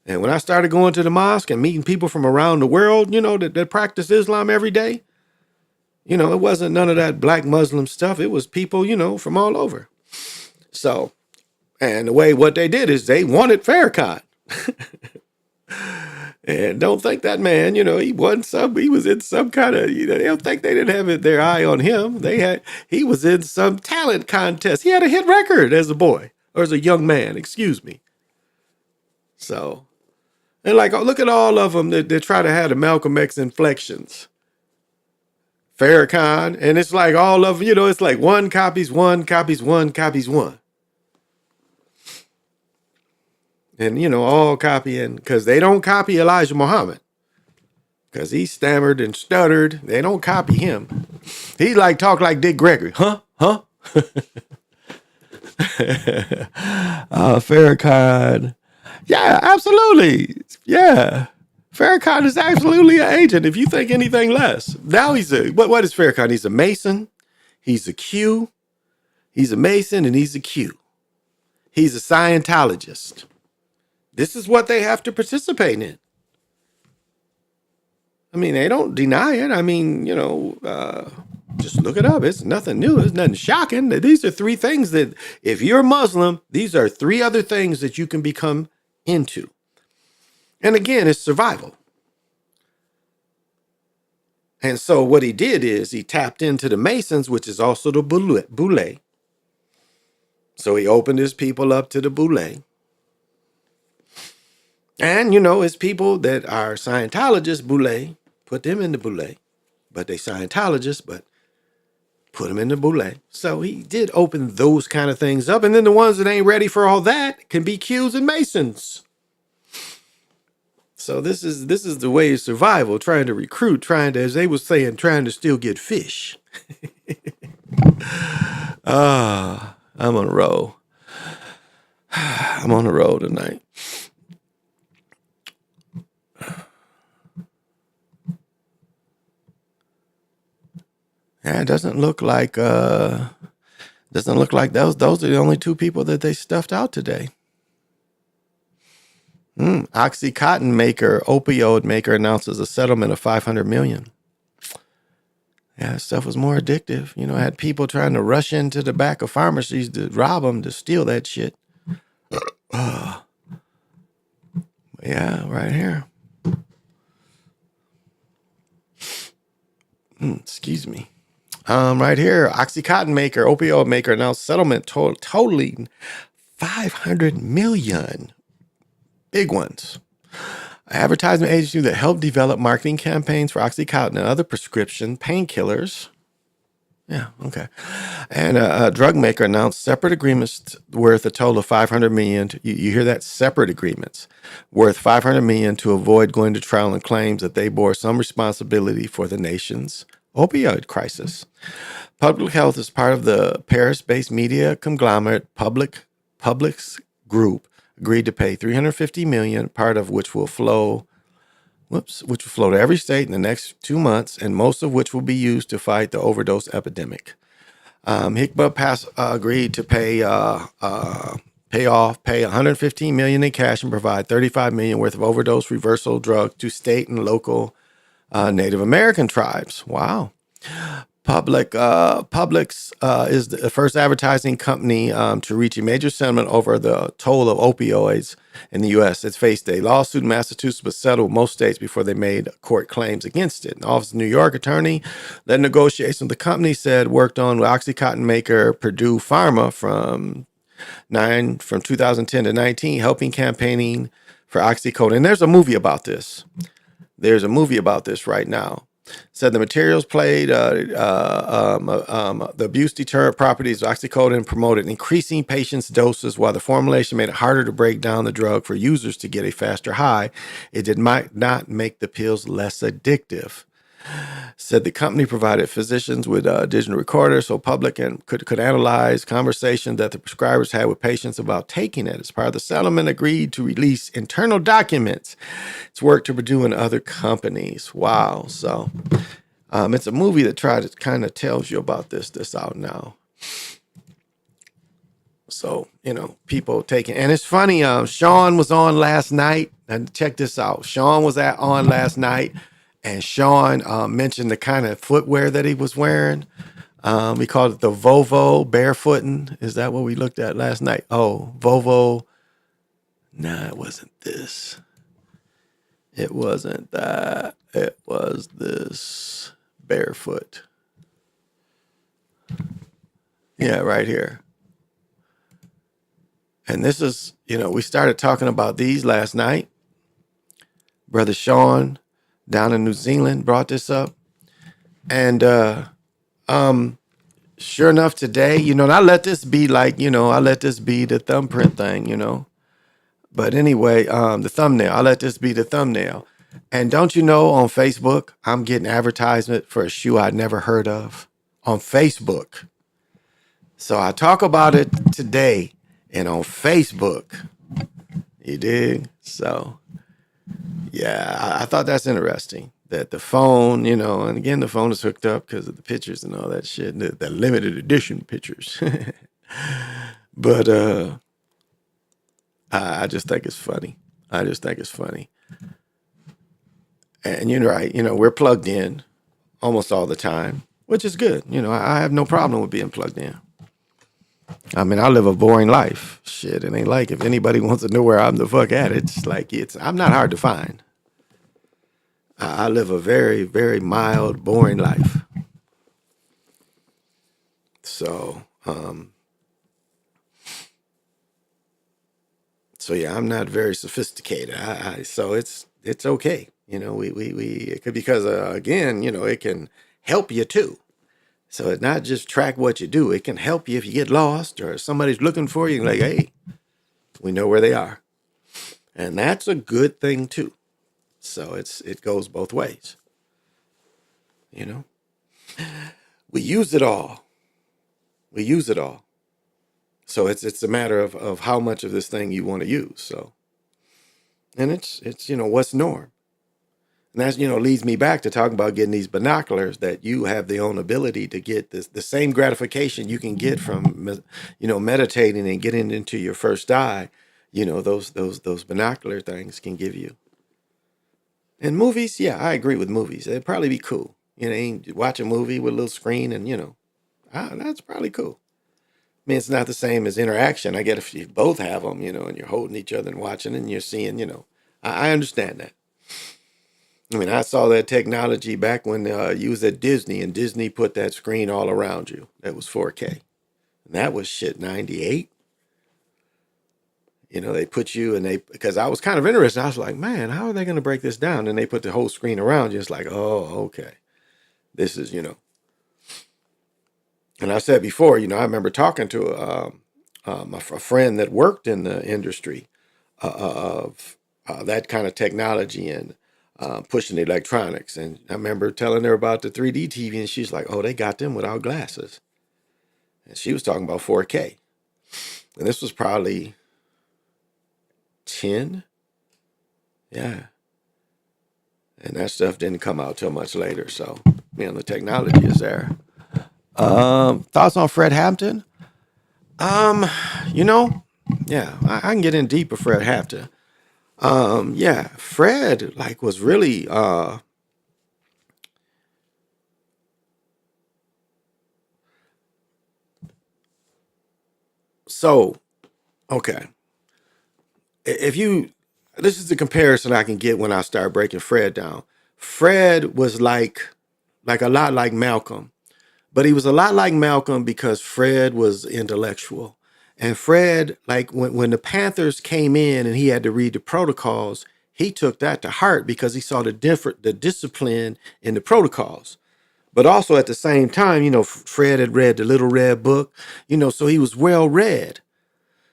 And when I started going to the mosque and meeting people from around the world, that practice Islam every day, it wasn't none of that black Muslim stuff. It was people, from all over. So, and what they did is they wanted Farrakhan. And don't think that man, he was in some kind of, they don't think they didn't have their eye on him. He was in some talent contest. He had a hit record as a boy or as a young man, excuse me. So, and look at all of them that try to have the Malcolm X inflections. Farrakhan, and it's like all of them, it's like one copies one, copies one, copies one. And, all copying, because they don't copy Elijah Muhammad. Because he stammered and stuttered. They don't copy him. He talk like Dick Gregory. Huh? Farrakhan. Yeah, absolutely. Yeah. Farrakhan is absolutely an agent. If you think anything less, now he's a what is Farrakhan? He's a Mason. He's a Q. He's a Mason, and he's a Q. He's a Scientologist. This is what they have to participate in. I mean, they don't deny it. I mean, just look it up. It's nothing new. It's nothing shocking. These are three things that, if you're Muslim, these are three other things that you can become into. And again, it's survival. And so what he did is he tapped into the Masons, which is also the Boule. So he opened his people up to the Boule. And, his people that are Scientologists, Boule, put them in the Boule. But they Scientologists, but put them in the Boule. So he did open those kind of things up. And then the ones that ain't ready for all that can be Qs and Masons. So this is the way of survival, trying to recruit, trying to, as they was saying, trying to still get fish. I'm on a roll. I'm on a roll tonight. Yeah, it doesn't look like those are the only two people that they stuffed out today. Oxycontin maker, opioid maker announces a settlement of $500 million. Yeah, stuff was more addictive. Had people trying to rush into the back of pharmacies to rob them, to steal that shit. Yeah, right here. Excuse me. Right here, Oxycontin maker, opioid maker announced settlement totaling $500 million. Big ones. Advertisement agency that helped develop marketing campaigns for Oxycontin and other prescription painkillers. Yeah, okay. And a drug maker announced separate agreements worth a total of $500 million. You hear that? Separate agreements worth $500 million to avoid going to trial and claims that they bore some responsibility for the nation's opioid crisis. Public Health is part of the Paris-based media conglomerate Publix Group agreed to pay $350 million, part of which will flow to every state in the next 2 months, and most of which will be used to fight the overdose epidemic. HICBA agreed to pay $115 million in cash and provide $35 million worth of overdose reversal drugs to state and local Native American tribes. Wow. Publix is the first advertising company to reach a major settlement over the toll of opioids in the U.S. It's faced a lawsuit in Massachusetts, but settled most states before they made court claims against it. The Office of New York attorney led negotiations with the company, said worked on with Oxycontin maker Purdue Pharma from 2010 to 19, helping campaigning for oxycodone. And there's a movie about this. There's a movie about this right now. Said the materials played the abuse deterrent properties of oxycodone, promoted increasing patients' doses while the formulation made it harder to break down the drug for users to get a faster high. It did not make the pills less addictive. Said the company provided physicians with digital recorders so public and could analyze conversations that the prescribers had with patients about taking it. As part of the settlement, agreed to release internal documents. It's work to Purdue and other companies. Wow. So it's a movie that kind of tells you about this out now. So, people taking, and it's funny, Sean was on last night, and check this out. Sean was on last night. And Sean mentioned the kind of footwear that he was wearing. We called it the Vovo barefooting. Is that what we looked at last night? Oh, Vovo. Nah, it wasn't this. It wasn't that. It was this barefoot. Yeah, right here. And this is, we started talking about these last night. Brother Sean down in New Zealand brought this up. And sure enough today, and I let this be the thumbprint thing, But anyway, the thumbnail, I let this be the thumbnail. And don't you know, on Facebook, I'm getting advertisement for a shoe I'd never heard of on Facebook. So I talk about it today and on Facebook. You dig? So Yeah, I thought that's interesting that the phone, and again, the phone is hooked up because of the pictures and all that shit, the limited edition pictures. But I just think it's funny. I just think it's funny. And you're right. We're plugged in almost all the time, which is good. I have no problem with being plugged in. I mean, I live a boring life. Shit, it ain't like if anybody wants to know where I'm the fuck at, it's like I'm not hard to find. I live a very, very mild, boring life. So, so yeah, I'm not very sophisticated. So it's okay. We it could because again, it can help you too. So it's not just track what you do. It can help you if you get lost or somebody's looking for you. Like, hey, we know where they are, and that's a good thing too. So it goes both ways. You know, we use it all. We use it all. So it's a matter of how much of this thing you want to use. So, and it's what's norm. And that's, leads me back to talking about getting these binoculars that you have the own ability to get the same gratification you can get from, meditating and getting into your first eye. Those binocular things can give you. And movies, yeah, I agree with movies. It'd probably be cool. Watch a movie with a little screen and, that's probably cool. I mean, it's not the same as interaction. I get if you both have them, and you're holding each other and watching and you're seeing, I understand that. I mean, I saw that technology back when you was at Disney and Disney put that screen all around you. That was 4K. And that was shit 98. They put you because I was kind of interested. I was like, man, how are they going to break this down? And they put the whole screen around you. It's like, oh, okay. This is, and I said before, I remember talking to a friend that worked in the industry of that kind of technology and pushing electronics. And I remember telling her about the 3D TV, and she's like, oh, they got them without glasses. And she was talking about 4K. And this was probably 10. Yeah. And that stuff didn't come out till much later. So, the technology is there. Thoughts on Fred Hampton? Yeah, I can get in deep with Fred Hampton. Yeah, Fred was really so okay. If you This is the comparison I can get when I start breaking Fred down. Fred was like a lot like Malcolm. But he was a lot like Malcolm because Fred was intellectual. And Fred, when the Panthers came in and he had to read the protocols, he took that to heart because he saw the discipline in the protocols. But also at the same time, Fred had read the Little Red Book, so he was well read.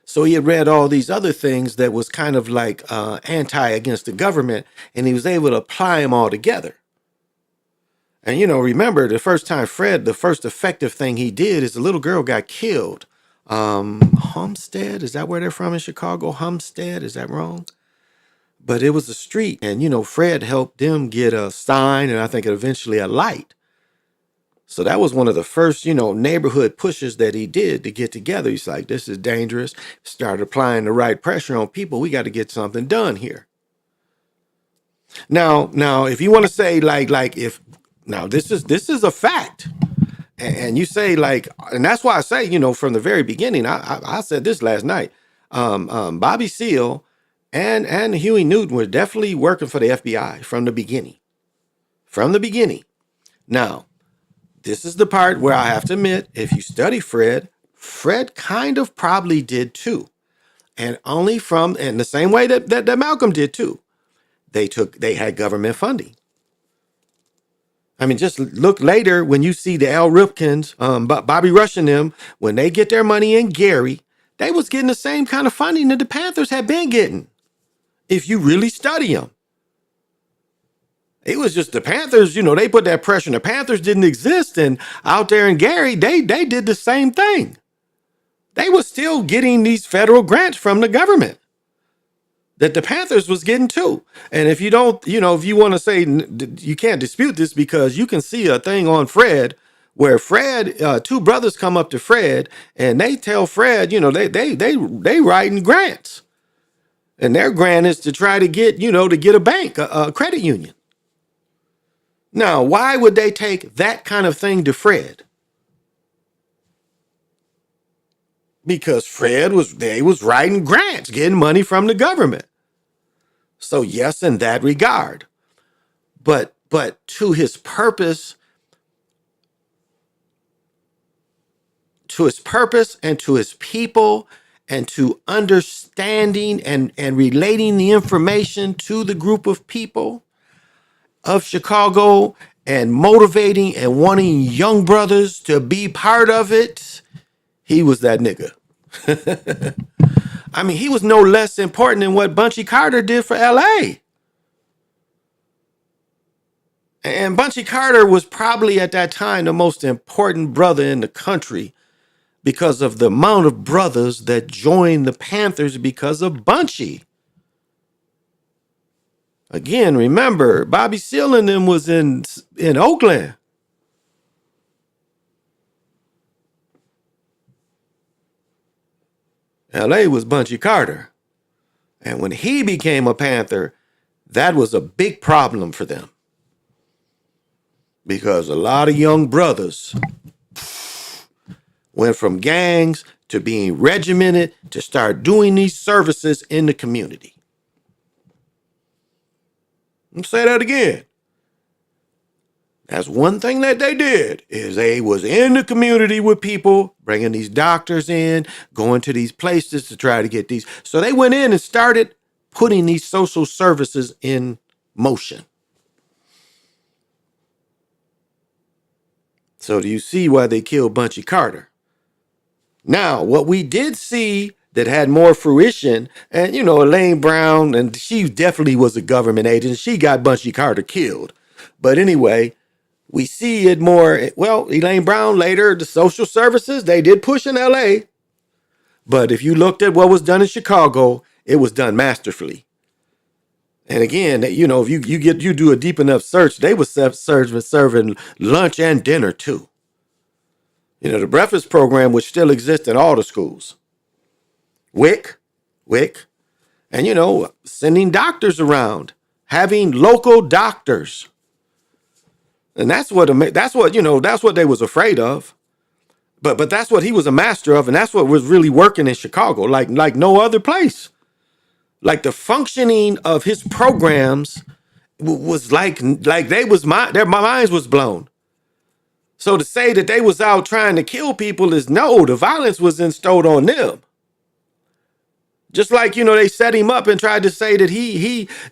So he had read all these other things that was kind of like anti against the government, and he was able to apply them all together. And, remember the first time Fred, the first effective thing he did is the little girl got killed. Homestead, is that where they're from in Chicago? Homestead, is that wrong? But it was a street, and, Fred helped them get a sign and I think eventually a light. So that was one of the first, neighborhood pushes that he did to get together. He's like, this is dangerous. Started applying the right pressure on people. We got to get something done here. Now, if you want to say if now this is a fact, and you say and that's why I say from the very beginning, I said this last night. Bobby Seale and Huey Newton were definitely working for the FBI from the beginning. From the beginning. Now, this is the part where I have to admit, if you study Fred kind of probably did too, and only in the same way that Malcolm did too. They had government funding. I mean, just look later when you see the Al Ripkins, Bobby Rush and them, when they get their money in Gary, they was getting the same kind of funding that the Panthers had been getting. If you really study them. It was just the Panthers, they put that pressure. The Panthers didn't exist. And out there in Gary, they did the same thing. They were still getting these federal grants from the government. that the Panthers was getting too. And if you don't, if you want to say you can't dispute this because you can see a thing on Fred where Fred, two brothers come up to Fred and they tell Fred, they writing grants. And their grant is to try to get, to get a bank, a credit union. Now, why would they take that kind of thing to Fred? Because they was writing grants, getting money from the government. So yes, in that regard. But to his purpose and to his people and to understanding and relating the information to the group of people of Chicago and motivating and wanting young brothers to be part of it, he was that nigga. I mean, he was no less important than what Bunchy Carter did for LA. And Bunchy Carter was probably at that time the most important brother in the country because of the amount of brothers that joined the Panthers because of Bunchy. Again, remember, Bobby Seale and them was in Oakland. LA was Bunchy Carter. And when he became a Panther, that was a big problem for them. Because a lot of young brothers went from gangs to being regimented to start doing these services in the community. Let me say that again. That's one thing that they did, is they was in the community with people, bringing these doctors in, going to these places to try to get these. So they went in and started putting these social services in motion. So do you see why they killed Bunchy Carter? Now, what we did see that had more fruition, and Elaine Brown, and she definitely was a government agent. She got Bunchy Carter killed. But anyway, we see it more. Well, Elaine Brown later, the social services, they did push in LA. But if you looked at what was done in Chicago, it was done masterfully. And again, if you do a deep enough search, they was serving lunch and dinner too. The breakfast program which still exists in all the schools. WIC, and sending doctors around, having local doctors. And that's what they was afraid of. But that's what he was a master of, and that's what was really working in Chicago, like no other place. Like the functioning of his programs was like their minds was blown. So to say that they was out trying to kill people is no, the violence was installed on them. Just like, they set him up and tried to say that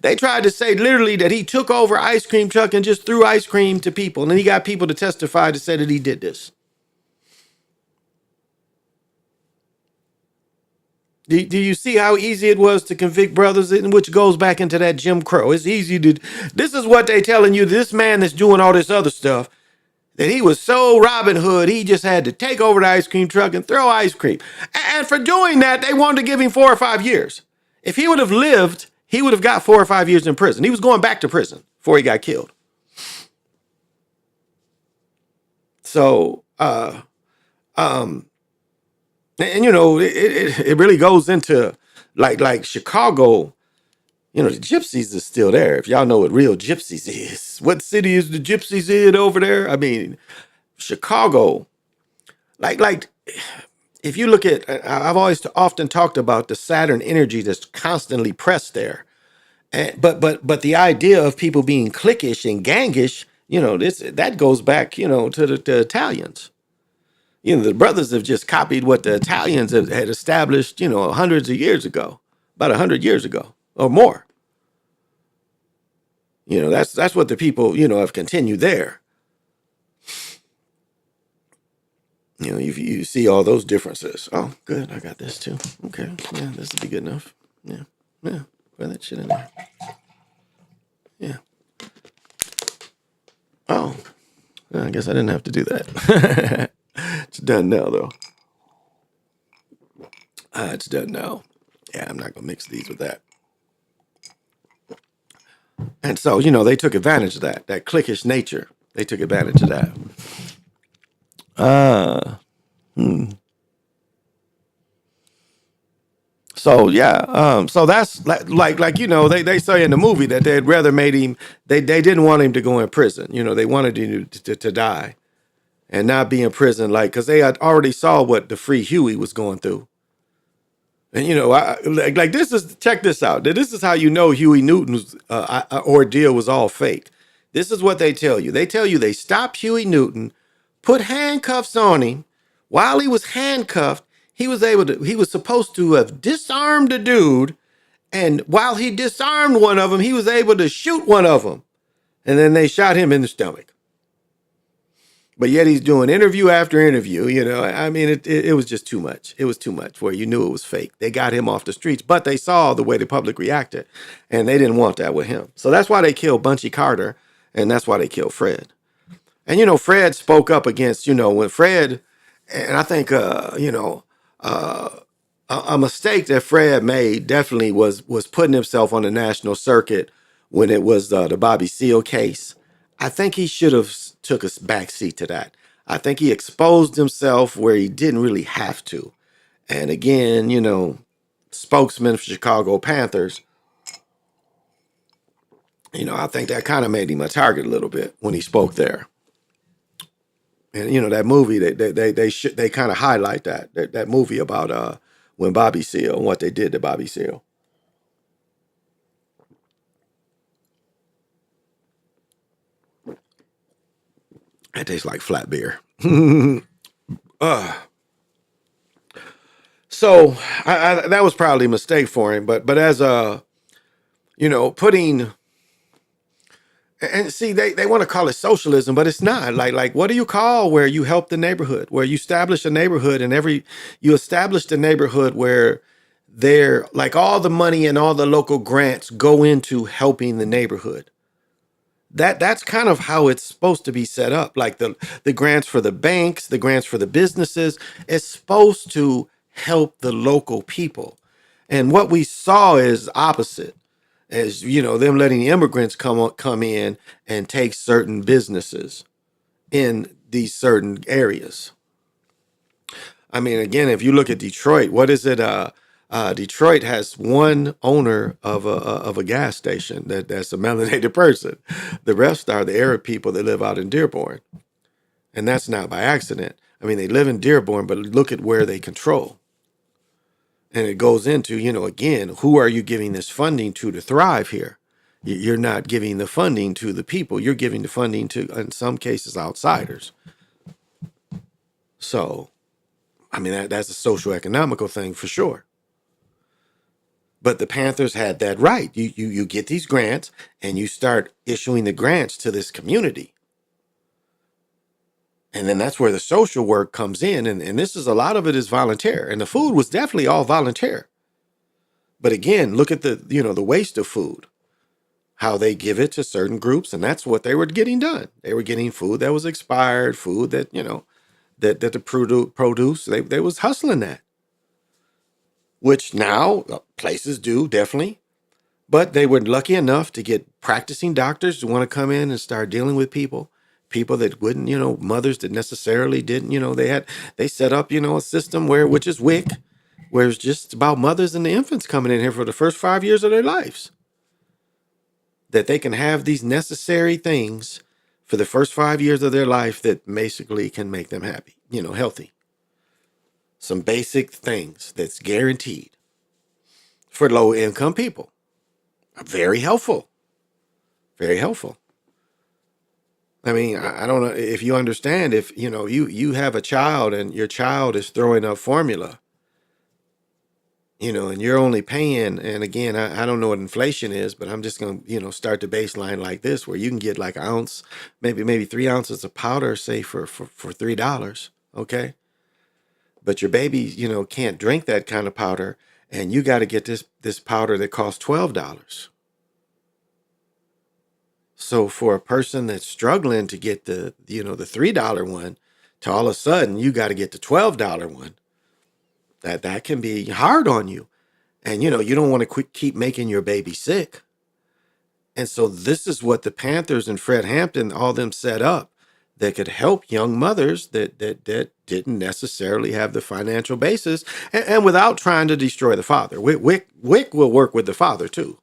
they tried to say literally that he took over ice cream truck and just threw ice cream to people. And then he got people to testify to say that he did this. Do you see how easy it was to convict brothers, which goes back into that Jim Crow? It's easy to, this is what they telling you, this man that's doing all this other stuff, that he was so Robin Hood, he just had to take over the ice cream truck and throw ice cream. And for doing that, they wanted to give him 4 or 5 years. If he would have lived, he would have got 4 or 5 years in prison. He was going back to prison before he got killed. So, it really goes into like Chicago. The gypsies is still there. If y'all know what real gypsies is, what city is the gypsies in over there? I mean, Chicago, like if you look at, I've always often talked about the Saturn energy that's constantly pressed there. But the idea of people being cliquish and gangish, that goes back, to the Italians. The brothers have just copied what the Italians had established, hundreds of years ago, about 100 years ago or more. That's what the people, have continued there. You see all those differences. Oh, good. I got this too. Okay. Yeah, this will be good enough. Yeah. Put that shit in there. Yeah. Oh, I guess I didn't have to do that. It's done now, though. It's done now. Yeah, I'm not going to mix these with that. And so, they took advantage of that cliquish nature. They took advantage of that. Uh, hmm. So yeah, so that's they say in the movie that they'd rather made him. They didn't want him to go in prison. They wanted him to die and not be in prison, because they had already saw what the free Huey was going through. And this is, check this out. This is how Huey Newton's ordeal was all fake. This is what they tell you. They tell you they stopped Huey Newton, put handcuffs on him. While he was handcuffed, he was supposed to have disarmed the dude. And while he disarmed one of them, he was able to shoot one of them. And then they shot him in the stomach. But yet he's doing interview after interview. I mean, it was just too much. It was too much where you knew it was fake. They got him off the streets, but they saw the way the public reacted, and they didn't want that with him. So that's why they killed Bunchy Carter, and that's why they killed Fred. And Fred spoke up against, when Fred, and I think a mistake that Fred made definitely was putting himself on the national circuit when it was the Bobby Seale case. I think he should have took a backseat to that. I think he exposed himself where he didn't really have to. And again, spokesman for Chicago Panthers, I think that kind of made him a target a little bit when he spoke there. And that movie, they kind of highlight that movie about when Bobby Seale and what they did to Bobby Seale. It tastes like flat beer. So that was probably a mistake for him. But as putting, and see, they want to call it socialism, but it's not. Like what do you call where you help the neighborhood, where you establish a neighborhood, and you establish the neighborhood where they're like all the money and all the local grants go into helping the neighborhood. That's kind of how it's supposed to be set up. Like the grants for the banks, the grants for the businesses, it's supposed to help the local people. And what we saw is opposite. As them letting the immigrants come in and take certain businesses in these certain areas. I mean, again, if you look at Detroit, what is it? Detroit has one owner of a gas station that's a melanated person. The rest are the Arab people that live out in Dearborn, and that's not by accident. I mean, they live in Dearborn, but look at where they control. And it goes into, again, who are you giving this funding to thrive here? You're not giving the funding to the people. You're giving the funding to, in some cases, outsiders. So, I mean, that's a social economical thing for sure. But the Panthers had that right. You get these grants and you start issuing the grants to this community. And then that's where the social work comes in. And this is, a lot of it is volunteer. And the food was definitely all volunteer. But again, look at the waste of food, how they give it to certain groups. And that's what they were getting done. They were getting food that was expired, food that, that the produce, they was hustling that. Which now places do, definitely. But they were lucky enough to get practicing doctors to want to come in and start dealing with people that wouldn't, mothers that necessarily didn't, they set up, a system which is WIC, where it's just about mothers and the infants coming in here for the first 5 years of their lives. That they can have these necessary things for the first 5 years of their life that basically can make them happy, healthy. Some basic things that's guaranteed for low income people. Very helpful. Very helpful. I mean, I don't know if you understand, if you have a child and your child is throwing up formula, and you're only paying, and again, I don't know what inflation is, but I'm just going to, start the baseline like this, where you can get like an ounce, maybe 3 ounces of powder, say for $3. Okay. But your baby, can't drink that kind of powder, and you got to get this powder that costs $12. So for a person that's struggling to get the $3 one, to all of a sudden you got to get the $12 one, that can be hard on you. And you don't want to keep making your baby sick. And so this is what the Panthers and Fred Hampton, all them set up that could help young mothers that didn't necessarily have the financial basis, and without trying to destroy the father. Wick will work with the father too.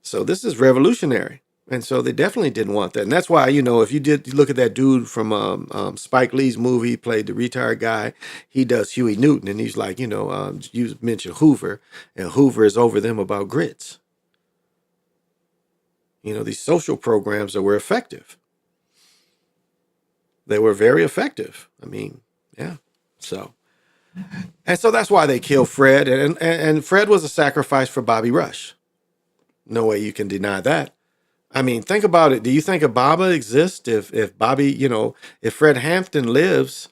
So this is revolutionary. And so they definitely didn't want that. And that's why, if you did look at that dude from Spike Lee's movie, played the retired guy, he does Huey Newton. And he's like, you mentioned Hoover, and Hoover is over them about grits. These social programs that were effective. They were very effective. I mean, yeah. And so that's why they killed Fred. And Fred was a sacrifice for Bobby Rush. No way you can deny that. I mean, think about it. Do you think Obama exists if Bobby, if Fred Hampton lives?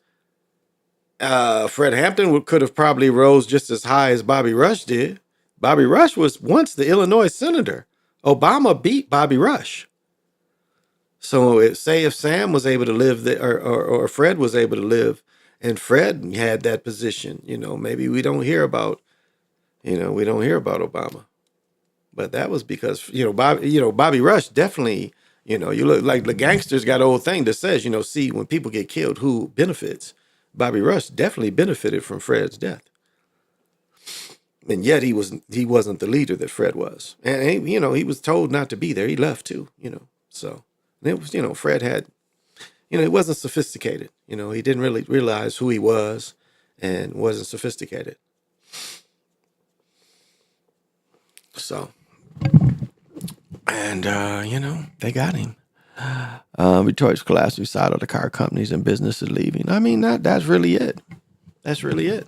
Fred Hampton could have probably rose just as high as Bobby Rush did. Bobby Rush was once the Illinois senator. Obama beat Bobby Rush. So say if Sam was able to live there, or Fred was able to live, and Fred had that position, maybe we don't hear about Obama. But that was because, Bobby Rush definitely, you look like the gangsters got an old thing that says, see, when people get killed, who benefits? Bobby Rush definitely benefited from Fred's death. And yet he wasn't the leader that Fred was. And, he was told not to be there. He left too, So it was, Fred had, he wasn't sophisticated. He didn't really realize who he was and wasn't sophisticated. So, and, they got him. Victoria's collapse beside all the car companies and businesses leaving. I mean, that's really it. That's really it.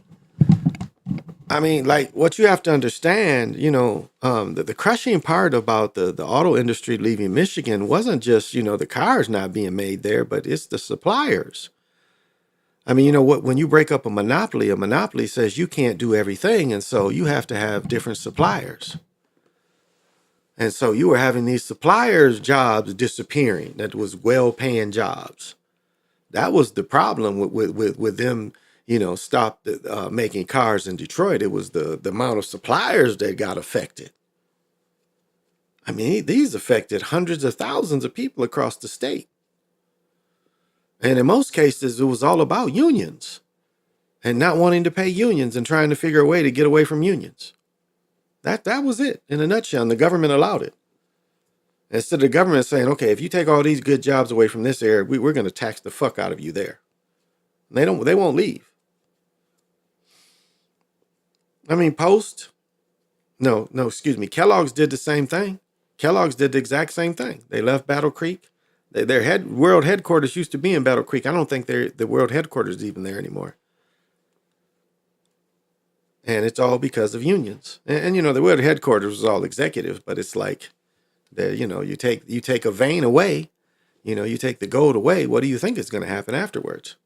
I mean, like, what you have to understand, the crushing part about the auto industry leaving Michigan wasn't just, the cars not being made there, but it's the suppliers. I mean, when you break up a monopoly says you can't do everything, and so you have to have different suppliers. And so you were having these suppliers' jobs disappearing. That was well-paying jobs. That was the problem with them, stopped making cars in Detroit. It was the amount of suppliers that got affected. I mean, these affected hundreds of thousands of people across the state. And in most cases, it was all about unions and not wanting to pay unions and trying to figure a way to get away from unions. That was it in a nutshell. And the government allowed it. Instead of the government saying, okay, if you take all these good jobs away from this area, we're going to tax the fuck out of you there. And they won't leave. I mean, Kellogg's did the same thing. Kellogg's did the exact same thing. They left Battle Creek. Their world headquarters used to be in Battle Creek. I don't think the world headquarters is even there anymore. And it's all because of unions. And the world headquarters was all executive, but it's like, you take a vein away, you take the gold away. What do you think is going to happen afterwards?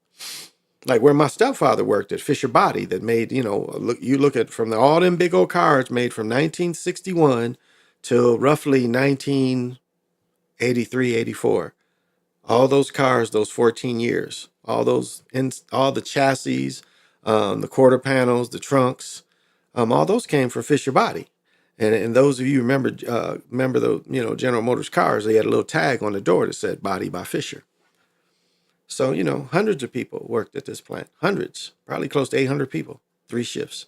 Like where my stepfather worked at Fisher Body, that made, you look at from all them big old cars made from 1961 till roughly 1983, 84. All those cars, those 14 years, all the chassis, the quarter panels, the trunks, all those came from Fisher Body. And those of you remember the General Motors cars, they had a little tag on the door that said "Body by Fisher." So hundreds of people worked at this plant, hundreds, probably close to 800 people, 3 shifts.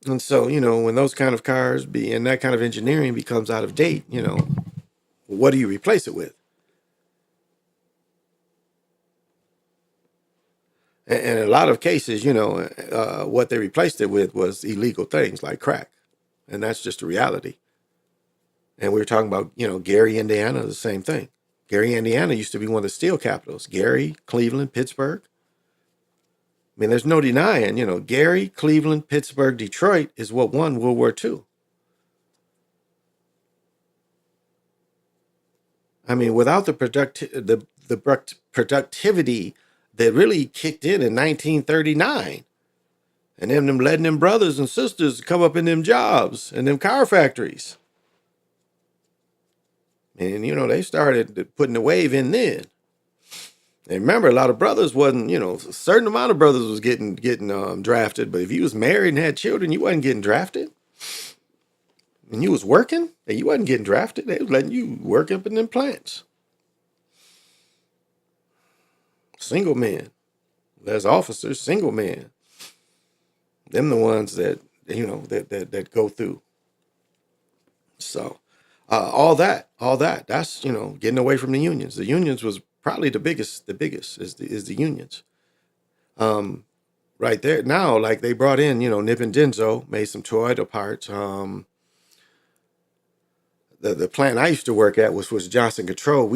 And so when those kind of cars and that kind of engineering becomes out of date, what do you replace it with? And in a lot of cases, what they replaced it with was illegal things like crack. And that's just a reality. And we were talking about, Gary, Indiana, the same thing. Gary, Indiana used to be one of the steel capitals. Gary, Cleveland, Pittsburgh. I mean, there's no denying, Gary, Cleveland, Pittsburgh, Detroit is what won World War II. I mean, without the productivity that really kicked in 1939, and them letting them brothers and sisters come up in them jobs and them car factories. And, they started putting the wave in then. And remember, a lot of brothers wasn't, a certain amount of brothers was getting drafted. But if you was married and had children, you wasn't getting drafted. and you was working, and you wasn't getting drafted. They was letting you work up in them plants. Single men. There's officers, single men. Them the ones that, that go through. So that's, getting away from the unions. The unions was probably the biggest is the unions. Right there. Now, like they brought in, Nip and Denso, made some Toyota parts. The plant I used to work at was Johnson Control.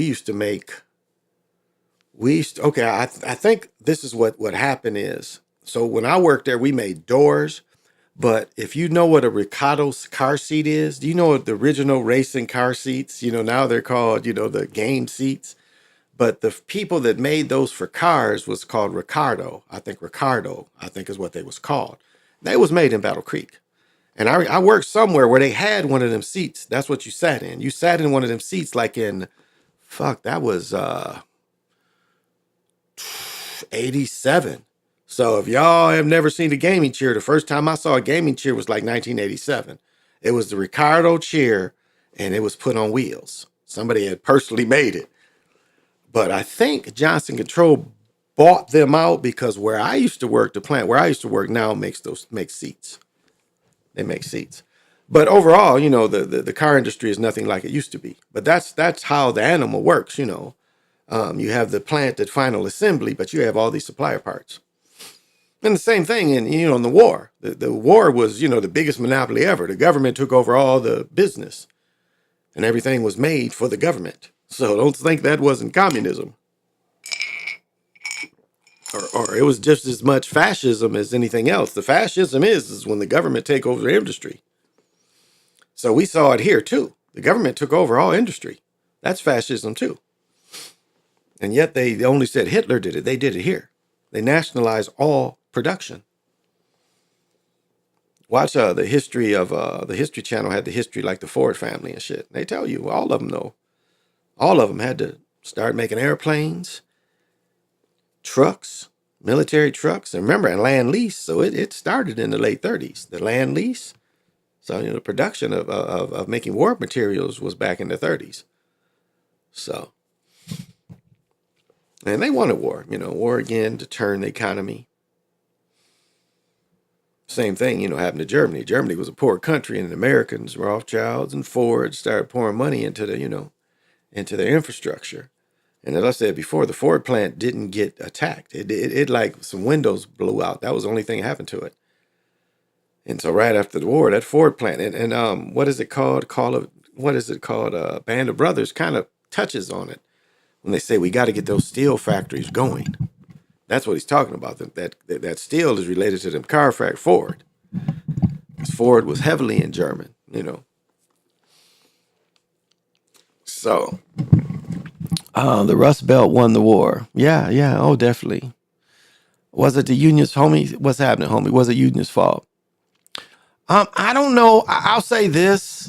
Okay, I think this is what happened is. So when I worked there, we made doors. But if you know what a Ricardo car seat is, do you know what the original racing car seats? Now they're called, the game seats. But the people that made those for cars was called Ricardo. I think is what they was called. They was made in Battle Creek. And I worked somewhere where they had one of them seats. That's what you sat in. You sat in one of them seats like in, that was 87. So if y'all have never seen a gaming chair, the first time I saw a gaming chair was like 1987. It was the Ricardo chair, and it was put on wheels. Somebody had personally made it. But I think Johnson Control bought them out because where I used to work, the plant where I used to work now makes seats. They make seats. But overall, the car industry is nothing like it used to be. But that's how the animal works, You have the plant at final assembly, but you have all these supplier parts. And the same thing in the war. The war was, the biggest monopoly ever. The government took over all the business, and everything was made for the government. So don't think that wasn't communism. Or it was just as much fascism as anything else. The fascism is when the government take over the industry. So we saw it here too. The government took over all industry. That's fascism too. And yet they only said Hitler did it. They did it here. They nationalized all production. Watch the history of the History Channel had the history like the Ford family and shit. They tell you all of them though. All of them had to start making airplanes, trucks, military trucks, and remember, and land lease. So it started in the late 30s. The land lease. So the production of making war materials was back in the 30s. So, and they wanted war. War again to turn the economy. Same thing, happened to Germany. Germany was a poor country, and the Americans, Rothschilds and Ford, started pouring money into into their infrastructure. And as I said before, the Ford plant didn't get attacked. It like some windows blew out. That was the only thing that happened to it. And so right after the war, that Ford plant and what is it called? Band of Brothers kind of touches on it when they say we got to get those steel factories going. That's what he's talking about. That steel is related to them car factory Ford. Because Ford was heavily in German, So the Rust Belt won the war. Yeah. Oh, definitely. Was it the Union's, homie? What's happening, homie? Was it Union's fault? I don't know. I'll say this.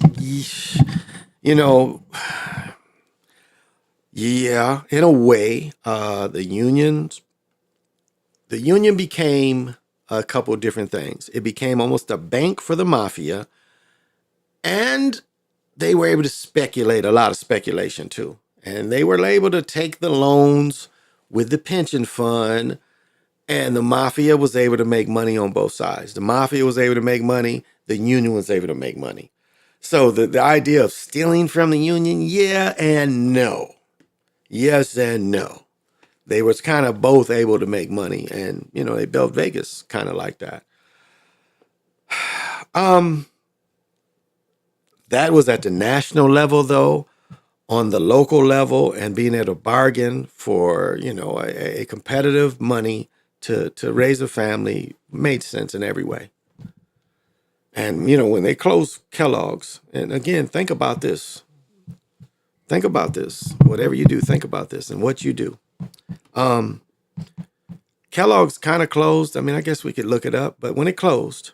Yeah, in a way, the union became a couple of different things. It became almost a bank for the mafia, and they were able to speculate, a lot of speculation too. And they were able to take the loans with the pension fund, and the mafia was able to make money on both sides. The mafia was able to make money. The union was able to make money. So the idea of stealing from the union, yeah and no. Yes and no. They was kind of both able to make money, and they built Vegas kind of like that. That was at the national level, though. On the local level, and being able to bargain for a competitive money to raise a family made sense in every way. And when they closed Kellogg's, and again, think about this. Think about this. Whatever you do, think about this and what you do. Kellogg's kind of closed. I mean, I guess we could look it up, but when it closed,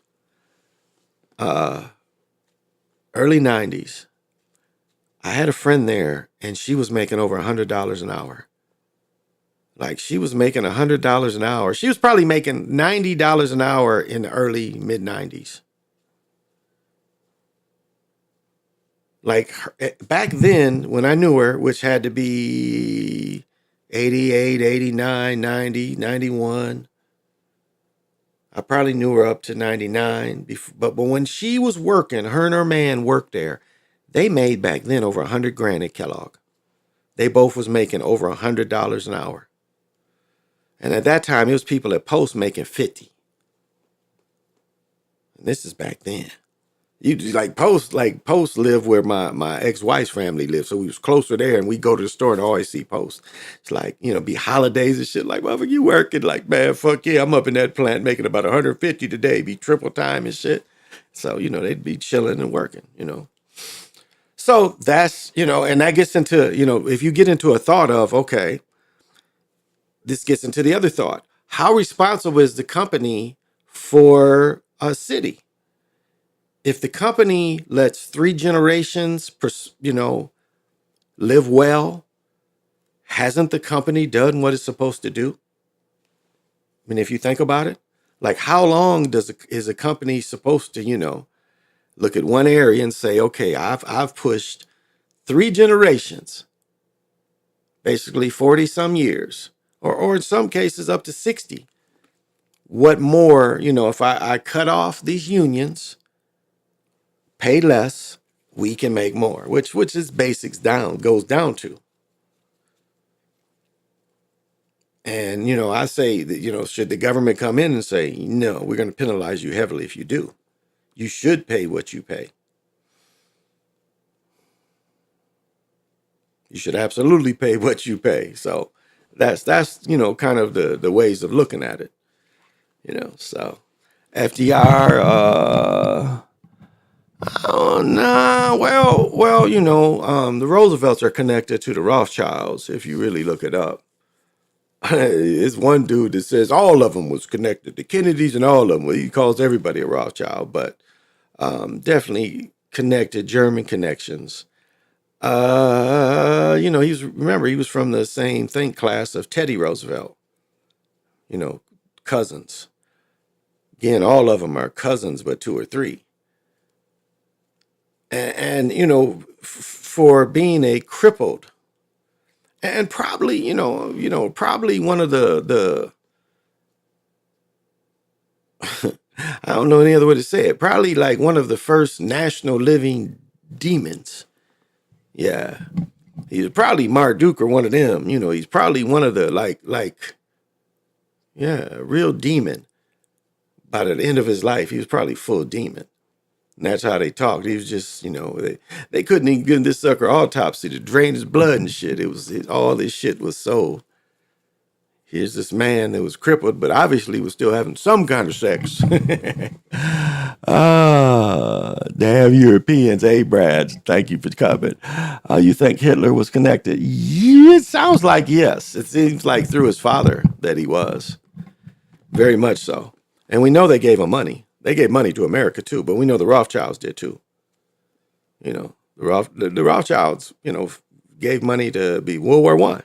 early 90s, I had a friend there, and she was making over $100 an hour. Like, she was making $100 an hour. She was probably making $90 an hour in the early mid 90s. Like back then when I knew her, which had to be 88, 89, 90, 91. I probably knew her up to 99. But when she was working, her and her man worked there. They made back then over 100 grand at Kellogg. They both was making over $100 an hour. And at that time, it was people at Post making 50. And this is back then. You Post lived where my ex-wife's family lived, so we was closer there, and we go to the store and always see Post. It's like, be holidays and shit. Like, motherfucker, you working? Like, man, fuck yeah, I'm up in that plant making about 150 today, be triple time and shit. So they'd be chilling and working. So that's and that gets into if you get into a thought of okay, this gets into the other thought: how responsible is the company for a city? If the company lets 3 generations, live well, hasn't the company done what it's supposed to do? I mean, if you think about it, like how long is a company supposed to, look at one area and say, okay, I've pushed 3 generations, basically 40 some years, or in some cases up to 60. What more, if I cut off these unions, pay less, we can make more, which is basics goes down to. And, I say that, should the government come in and say, no, we're going to penalize you heavily if you do. You should pay what you pay. You should absolutely pay what you pay. So that's kind of the ways of looking at it. So FDR, oh, nah. Well, the Roosevelts are connected to the Rothschilds. If you really look it up, it's one dude that says all of them was connected to Kennedys and all of them. Well, he calls everybody a Rothschild, but definitely connected, German connections. He was from the same think class of Teddy Roosevelt. Cousins. Again, all of them are cousins, but 2 or 3. And for being a crippled, and probably, probably one of the I don't know any other way to say it. Probably like one of the first national living demons. Yeah, he's probably Marduk or one of them. He's probably one of the a real demon. By the end of his life, he was probably full demon. And that's how they talked. He was just, they couldn't even give this sucker autopsy to drain his blood and shit. All this shit was so. Here's this man that was crippled, but obviously was still having some kind of sex. Damn Europeans. Hey, Brad, thank you for the comment. You think Hitler was connected? Yeah, it sounds like yes. It seems like through his father that he was. Very much so. And we know they gave him money. They gave money to America too, but we know the Rothschilds did too. The Rothschilds, gave money to be World War I.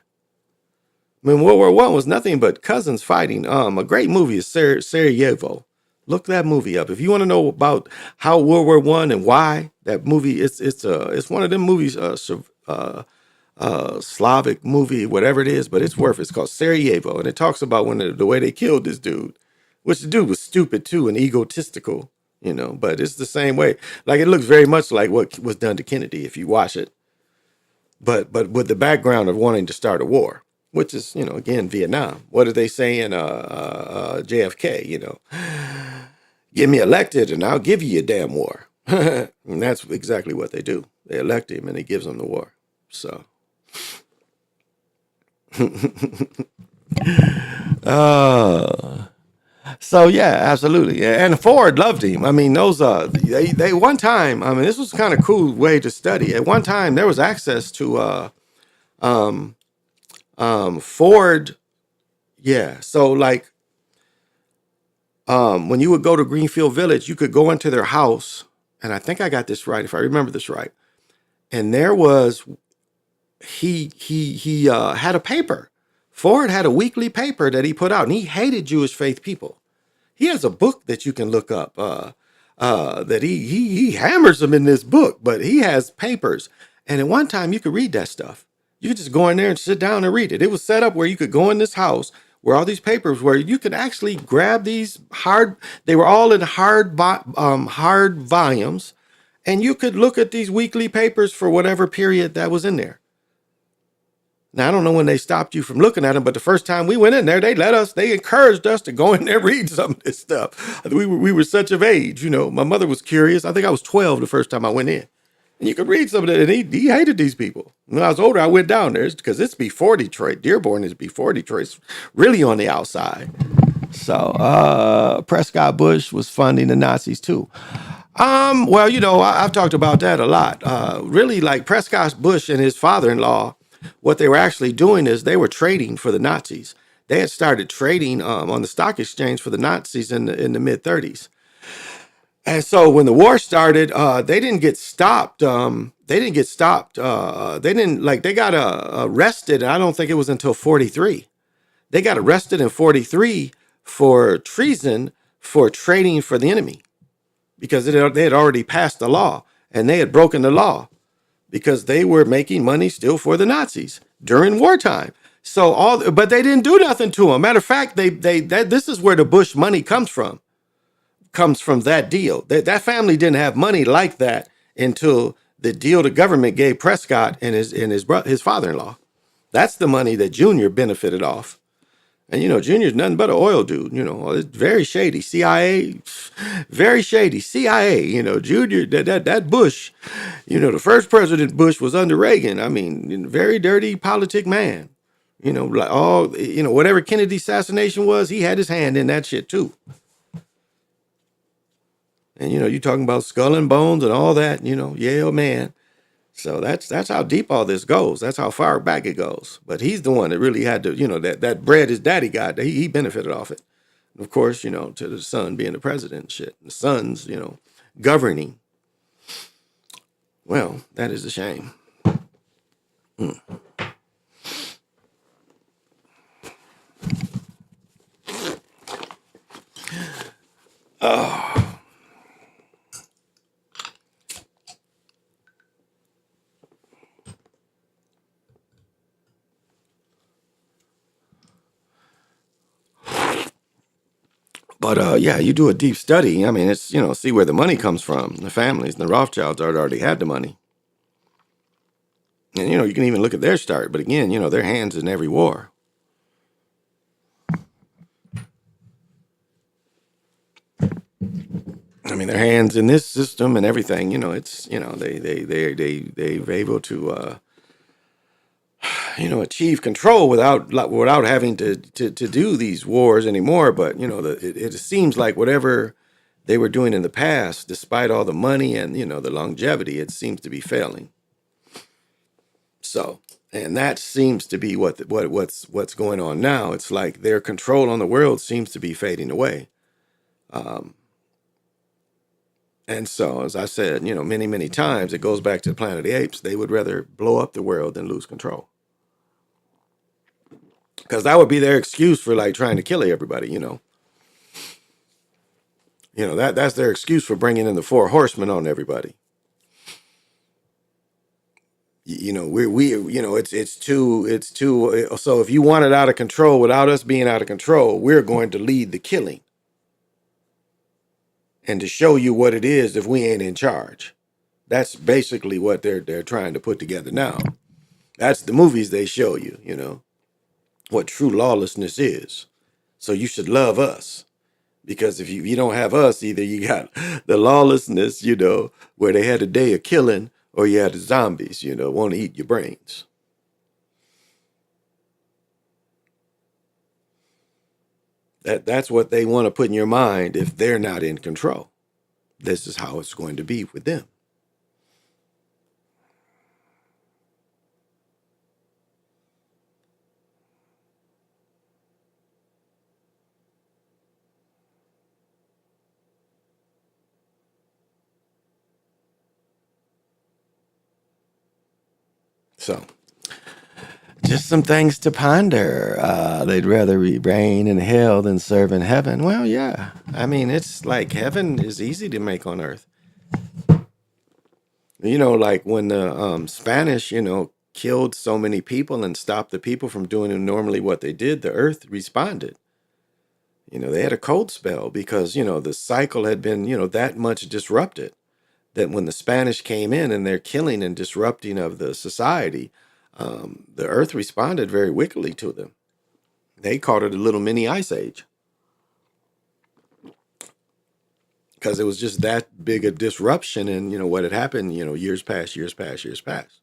World War I was nothing but cousins fighting. A great movie is Sarajevo. Look that movie up if you want to know about how World War I and why that movie. It's one of them movies, Slavic movie, whatever it is, but it's worth it. It's called Sarajevo, and it talks about when the way they killed this dude. Which the dude was stupid too and egotistical, but it's the same way. Like it looks very much like what was done to Kennedy if you watch it. But with the background of wanting to start a war, which is, again, Vietnam. What did they say in JFK, get me elected and I'll give you a damn war. And that's exactly what they do. They elect him and he gives them the war. So. So yeah, absolutely, and Ford loved him. I mean, those they one time. I mean, this was kind of cool way to study. At one time, there was access to Ford. Yeah, so like when you would go to Greenfield Village, you could go into their house, and I think I got this right, if I remember this right. And there was he had a paper. Ford had a weekly paper that he put out, and he hated Jewish faith people. He has a book that you can look up. that he hammers them in this book, but he has papers. And at one time, you could read that stuff. You could just go in there and sit down and read it. It was set up where you could go in this house where all these papers where you could actually grab these hard. They were all in hard volumes, and you could look at these weekly papers for whatever period that was in there. Now, I don't know when they stopped you from looking at them, but the first time we went in there, they encouraged us to go in there and read some of this stuff. We were such of age, you know. My mother was curious. I think I was 12 the first time I went in. And you could read some of that, and he hated these people. When I was older, I went down there because it's before Detroit. Dearborn is before Detroit. It's really on the outside. So Prescott Bush was funding the Nazis too. Well, you know, I've talked about that a lot. Really, like Prescott Bush and his father-in-law, what they were actually doing is they were trading for the Nazis. They had started trading on the stock exchange for the Nazis in the mid 30s. And so when the war started, they didn't get stopped. They didn't get stopped. They got arrested. I don't think it was until 43. They got arrested in 43 for treason for trading for the enemy because they had already passed the law and they had broken the law because they were making money still for the Nazis during wartime. But they didn't do nothing to them. Matter of fact, this is where the Bush money comes from. Comes from that deal. That family didn't have money like that until the deal the government gave Prescott and his father-in-law. That's the money that Junior benefited off. And you know, Junior's nothing but an oil dude. You know, it's very shady. CIA, very shady. CIA. You know, Junior. That Bush. You know, the first President Bush was under Reagan. I mean, very dirty politic man. You know, like whatever Kennedy assassination was, he had his hand in that shit too. And you know, you talking about skull and bones and all that. You know, yeah, man. So that's how deep all this goes. That's how far back it goes. But he's the one that really had to, you know, that bread his daddy got. He benefited off it. And of course, you know, to the son being the president and shit. The son's, you know, governing. Well, that is a shame. Oh. But yeah, you do a deep study. I mean, it's, you know, see where the money comes from. The families, the Rothschilds already had the money. And, you know, you can even look at their start. But again, you know, their hands in every war. I mean, their hands in this system and everything. You know, it's, you know, they're able to, you know, achieve control without having to do these wars anymore. But you know, it seems like whatever they were doing in the past, despite all the money and, you know, the longevity, it seems to be failing. So, and that seems to be what's going on now. It's like their control on the world seems to be fading away. And so, as I said, you know, many times, it goes back to the Planet of the Apes. They would rather blow up the world than lose control. Because that would be their excuse for like trying to kill everybody, you know. You know, that's their excuse for bringing in the four horsemen on everybody. You know, we you know, it's too. So if you want it out of control without us being out of control, we're going to lead the killing and to show you what it is if we ain't in charge. That's basically what they're trying to put together now. That's the movies they show you, you know, what true lawlessness is. So you should love us. Because if you don't have us, either you got the lawlessness, you know, where they had a day of killing, or you had the zombies, you know, want to eat your brains. That's what they want to put in your mind if they're not in control. This is how it's going to be with them. So Just some things to ponder. They'd rather reign in hell than serve in heaven. Well, yeah. I mean, it's like heaven is easy to make on earth. Like when the Spanish, killed so many people and stopped the people from doing normally what they did, the earth responded. They had a cold spell because, the cycle had been, that much disrupted that when the Spanish came in and their killing and disrupting of the society, the earth responded very wickedly to them. They called it a little mini ice age because it was just that big a disruption and, what had happened, years past, years past, years past.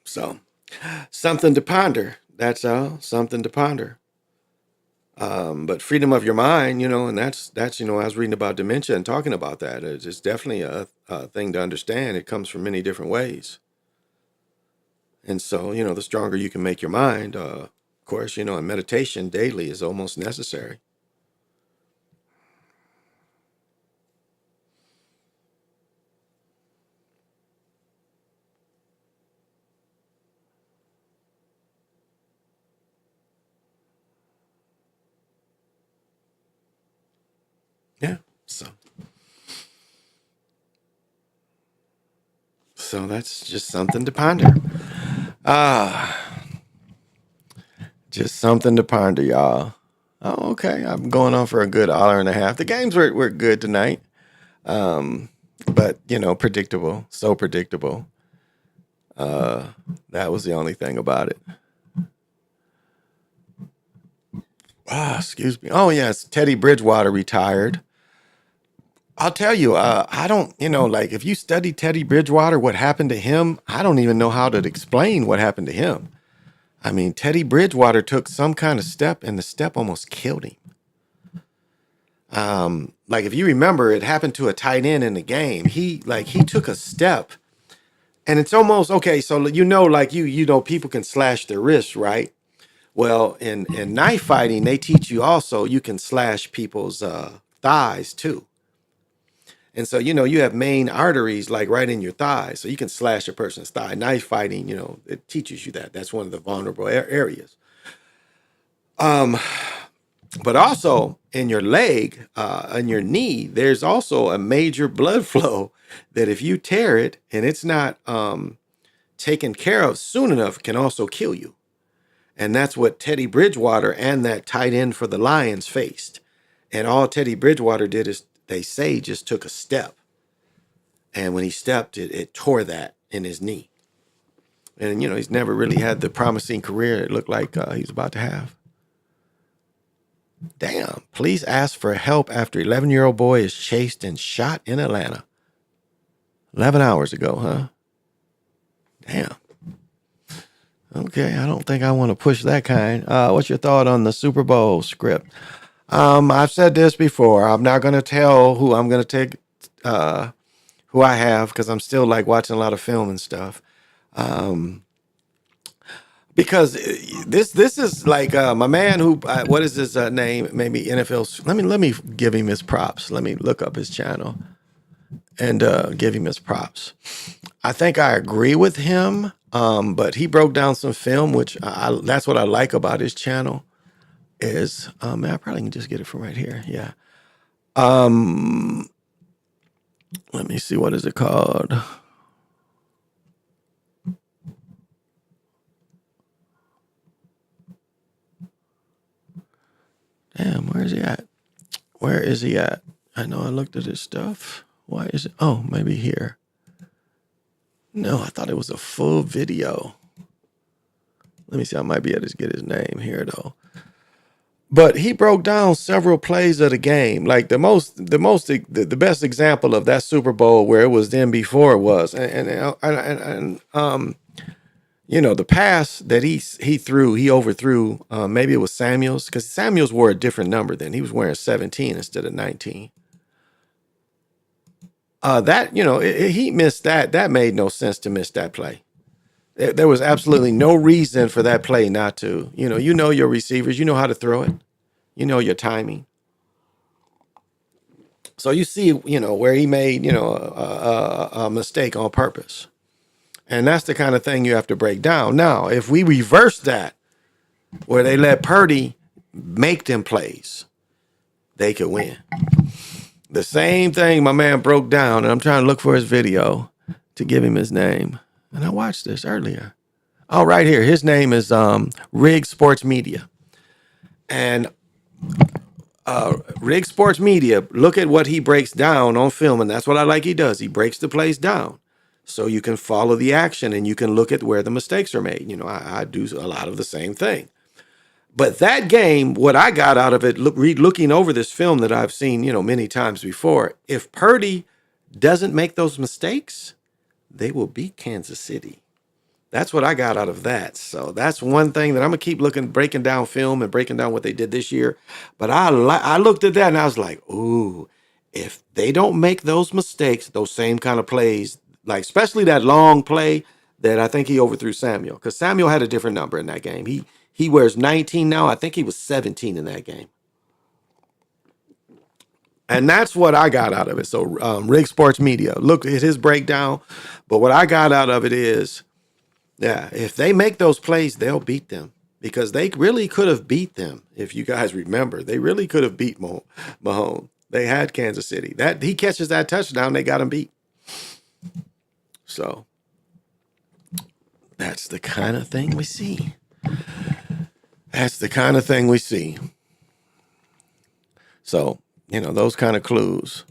So something to ponder. That's all. Something to ponder. But freedom of your mind, and that's I was reading about dementia and talking about that. It's definitely a thing to understand. It comes from many different ways, and so the stronger you can make your mind, of course, and meditation daily is almost necessary. Yeah. So that's just something to ponder. Ah, just something to ponder, y'all. Oh, okay. I'm going on for a good hour and a half. The games were good tonight. But predictable, so predictable. That was the only thing about it. Excuse me. Oh yes, Teddy Bridgewater retired. I'll tell you, I don't, like if you study Teddy Bridgewater, what happened to him, I don't even know how to explain what happened to him. I mean, Teddy Bridgewater took some kind of step, and the step almost killed him. Like if you remember, it happened to a tight end in the game. He took a step. And it's almost okay. So like people can slash their wrists, right? Well, in knife fighting, they teach you also you can slash people's thighs too. And so you have main arteries like right in your thighs, so you can slash a person's thigh. Knife fighting, it teaches you that. That's one of the vulnerable areas. But also in your leg, on your knee, there's also a major blood flow that if you tear it and it's not taken care of soon enough, can also kill you. And that's what Teddy Bridgewater and that tight end for the Lions faced. And all Teddy Bridgewater did is, they say, just took a step. And when he stepped, it tore that in his knee. And, he's never really had the promising career it looked like he's about to have. Damn. Police ask for help after 11-year-old boy is chased and shot in Atlanta. 11 hours ago, huh? Damn. Okay, I don't think I want to push that kind. What's your thought on the Super Bowl script? I've said this before. I'm not going to tell who I'm going to take, who I have, because I'm still like watching a lot of film and stuff. Because this is like my man who what is his name? Maybe NFL. Let me give him his props. Let me look up his channel and give him his props. I think I agree with him, but he broke down some film, which that's what I like about his channel. Is I probably can just get it from right here. Yeah. Let me see, what is it called? Damn, where is he at? Where is he at? I know I looked at his stuff. Why is it? Oh, maybe here. No, I thought it was a full video. Let me see. I might be able to get his name here though. But he broke down several plays of the game. Like the best example of that Super Bowl where it was then before it was, and the pass that he threw, he overthrew. Maybe it was Samuels, because Samuels wore a different number then. He was wearing 17 instead of 19. That he missed that. That made no sense to miss that play. There was absolutely no reason for that play not to. You know your receivers. You know how to throw it. You know your timing. So you see, where he made, a mistake on purpose. And that's the kind of thing you have to break down. Now, if we reverse that, where they let Purdy make them plays, they could win. The same thing my man broke down, and I'm trying to look for his video to give him his name. And I watched this earlier. Oh, right here. His name is Rig Sports Media. And Rig Sports Media, look at what he breaks down on film, and that's what I like he does. He breaks the plays down so you can follow the action and you can look at where the mistakes are made. I do a lot of the same thing. But that game, what I got out of it, looking over this film that I've seen, many times before, if Purdy doesn't make those mistakes, they will beat Kansas City. That's what I got out of that. So that's one thing that I'm gonna keep breaking down film and breaking down what they did this year. But I looked at that and I was like, ooh, if they don't make those mistakes, those same kind of plays, like especially that long play that I think he overthrew Samuel, because Samuel had a different number in that game. He wears 19 now. I think he was 17 in that game. And that's what I got out of it. So Rig Sports Media, look at his breakdown. But what I got out of it is, yeah, if they make those plays, they'll beat them, because they really could have beat them. If you guys remember, they really could have beat Mahomes. They had Kansas City. That he catches that touchdown, they got him beat. So that's the kind of thing we see. That's the kind of thing we see. So, those kind of clues.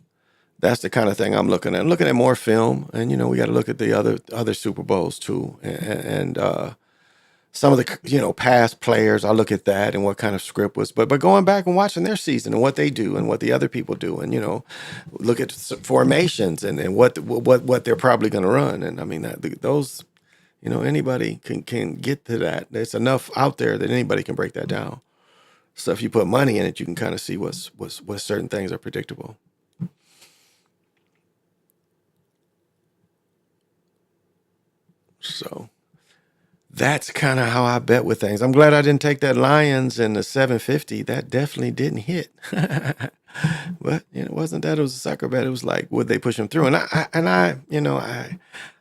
That's the kind of thing I'm looking at. I'm looking at more film, and we got to look at the other Super Bowls too, and some of the past players. I look at that and what kind of script was, but going back and watching their season and what they do and what the other people do, and look at formations and what they're probably going to run. And I mean those, anybody can get to that. There's enough out there that anybody can break that down. So if you put money in it, you can kind of see what certain things are predictable. So that's kind of how I bet with things. I'm glad I didn't take that Lions and the 750. That definitely didn't hit. But it wasn't that it was a sucker bet. It was like, would they push him through? And I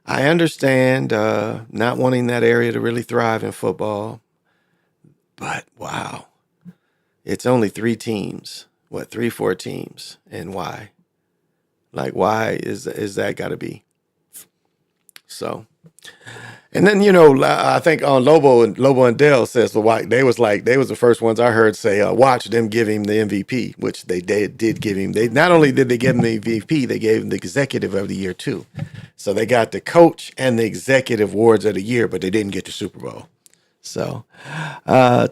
understand not wanting that area to really thrive in football. But wow, it's only 3 teams. What, 3-4 teams, and why? Like, why is that got to be? So. And then, I think on Lobo and Dell says, well, why they was the first ones I heard say, watch them give him the MVP, which they did give him. They not only did they give him the MVP, they gave him the executive of the year too. So they got the coach and the executive awards of the year, but they didn't get the Super Bowl. So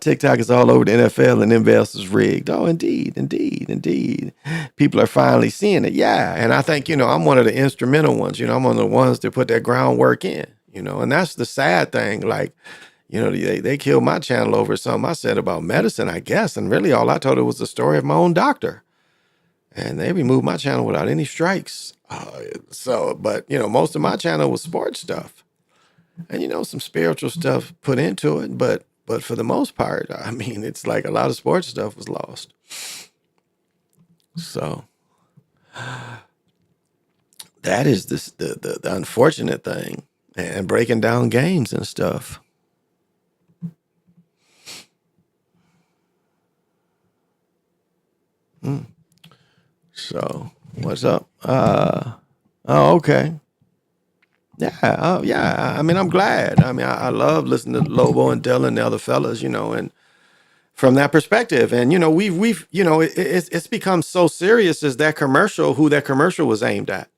TikTok is all over the NFL, and NFL is rigged. Oh, indeed. People are finally seeing it. Yeah. And I think, I'm one of the instrumental ones. I'm one of the ones that put that groundwork in, and that's the sad thing. Like, they killed my channel over something I said about medicine, I guess. And really all I told it was the story of my own doctor. And they removed my channel without any strikes. But most of my channel was sports stuff. And some spiritual stuff put into it, but for the most part, I mean, it's like a lot of sports stuff was lost. So that is the unfortunate thing, and breaking down games and stuff. So what's up? Oh, okay. Yeah, yeah. I mean, I'm glad. I mean, I love listening to Lobo and Dylan and the other fellas, and from that perspective. And we've it's become so serious as that commercial, who that commercial was aimed at.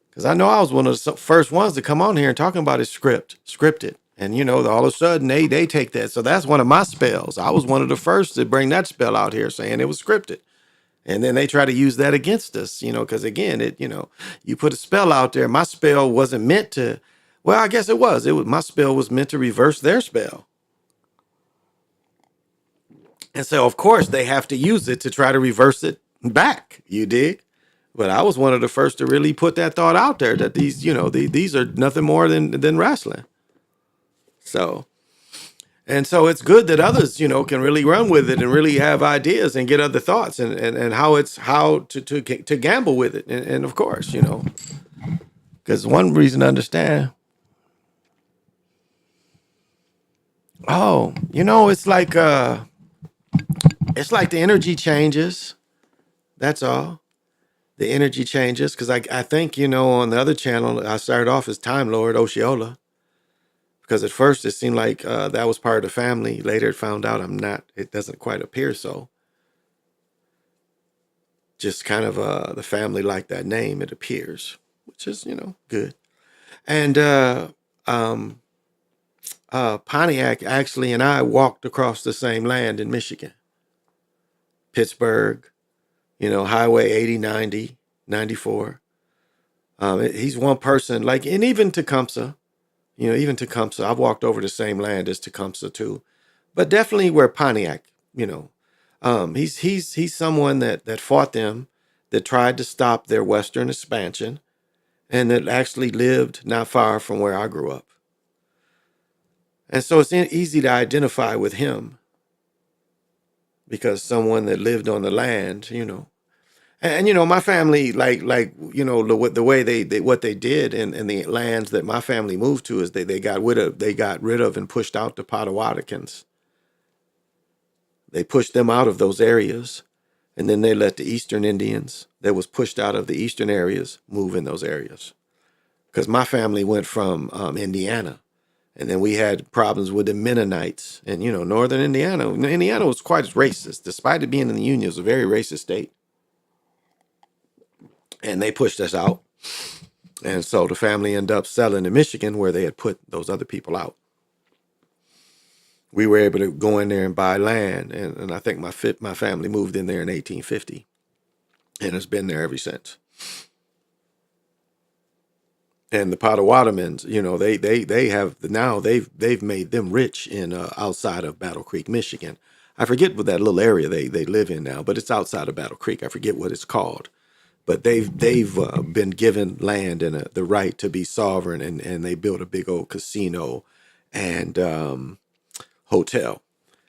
Because I know I was one of the first ones to come on here and talking about it scripted. And all of a sudden they take that. So that's one of my spells. I was one of the first to bring that spell out here, saying it was scripted. And then they try to use that against us, because again, you put a spell out there. My spell wasn't meant to, well, I guess it was. My spell was meant to reverse their spell. And so, of course, they have to use it to try to reverse it back. You dig? But I was one of the first to really put that thought out there that these are nothing more than wrestling. So And so it's good that others, can really run with it and really have ideas and get other thoughts and how to gamble with it. And of course, because one reason to understand, oh, it's like the energy changes. That's all. The energy changes because I think, on the other channel, I started off as Time Lord Osceola because at first it seemed like that was part of the family. Later it found out I'm not. It doesn't quite appear so. Just kind of the family like that name, it appears, which is, good. And um, Pontiac actually and I walked across the same land in Michigan, Pittsburgh, Highway 80, 90, 94. He's one person, like, and even Tecumseh, even Tecumseh, I've walked over the same land as Tecumseh too, but definitely where Pontiac, he's someone that fought them, that tried to stop their Western expansion, and that actually lived not far from where I grew up. And so it's easy to identify with him because someone that lived on the land, and my family, the way they what they did in the lands that my family moved to is they got rid of and pushed out the Potawatomi. They pushed them out of those areas, and then they let the Eastern Indians that was pushed out of the Eastern areas move in those areas. Because my family went from Indiana, and then we had problems with the Mennonites, and Northern Indiana. Indiana was quite racist, despite it being in the Union. It was a very racist state, and they pushed us out. And so the family ended up selling to Michigan, where they had put those other people out. We were able to go in there and buy land, and I think my family moved in there in 1850, and it's been there ever since. And the Potawatomis, they have now they've made them rich in outside of Battle Creek, Michigan. I forget what that little area they live in now, but it's outside of Battle Creek. I forget what it's called, but they've been given land and the right to be sovereign, and they built a big old casino and hotel.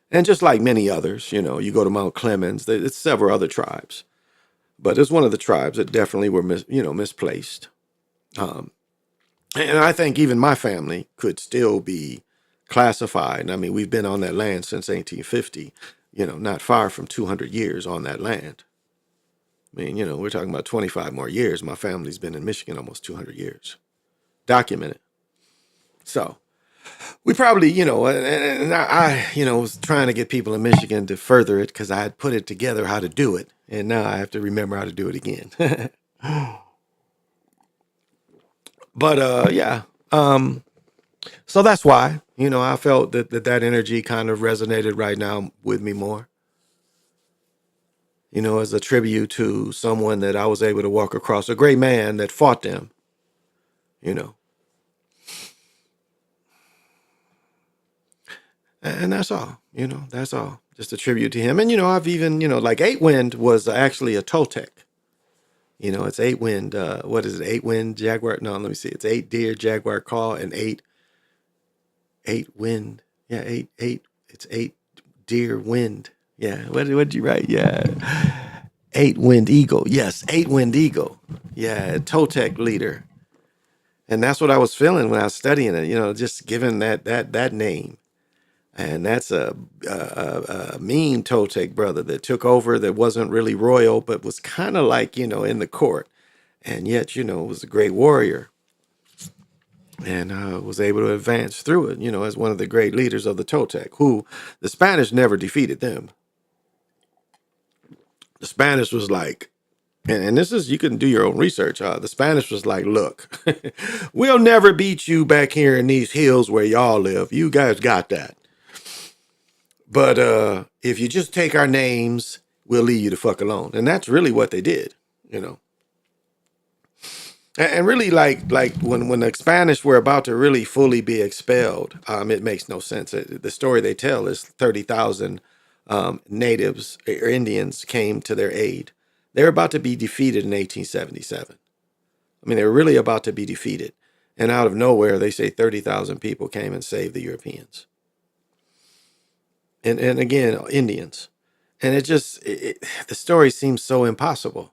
And just like many others, you go to Mount Clemens, it's several other tribes, but it's one of the tribes that definitely were misplaced. Um, and I think even my family could still be classified. I mean, we've been on that land since 1850, not far from 200 years on that land. I mean, we're talking about 25 more years. My family's been in Michigan almost 200 years, documented. So we probably, and I was trying to get people in Michigan to further it because I had put it together how to do it. And now I have to remember how to do it again. But yeah. So that's why, I felt that energy kind of resonated right now with me more, as a tribute to someone that I was able to walk across, a great man that fought them, you know. And that's all, that's all. Just a tribute to him. And, I've even, like Eight Wind was actually a Toltec. It's Eight Wind. What is it? Eight Wind Jaguar. No, let me see. It's Eight Deer Jaguar Call and eight wind. Yeah, eight. It's Eight Deer Wind. Yeah. What did you write? Yeah. Eight Wind Eagle. Yes, Eight Wind Eagle. Yeah, Toltec leader. And that's what I was feeling when I was studying it. Just given that name. And that's a mean Toltec brother that took over, that wasn't really royal, but was kind of like, in the court. And yet, was a great warrior and was able to advance through it, as one of the great leaders of the Toltec, who the Spanish never defeated them. The Spanish was like, and this is, you can do your own research. The Spanish was like, look, we'll never beat you back here in these hills where y'all live. You guys got that. But if you just take our names, we'll leave you the fuck alone. And that's really what they did, And really, like when the Spanish were about to really fully be expelled, it makes no sense. The story they tell is 30,000 natives or Indians came to their aid. They were about to be defeated in 1877. I mean, they were really about to be defeated. And out of nowhere, they say 30,000 people came and saved the Europeans. and again, Indians. And the story seems so impossible.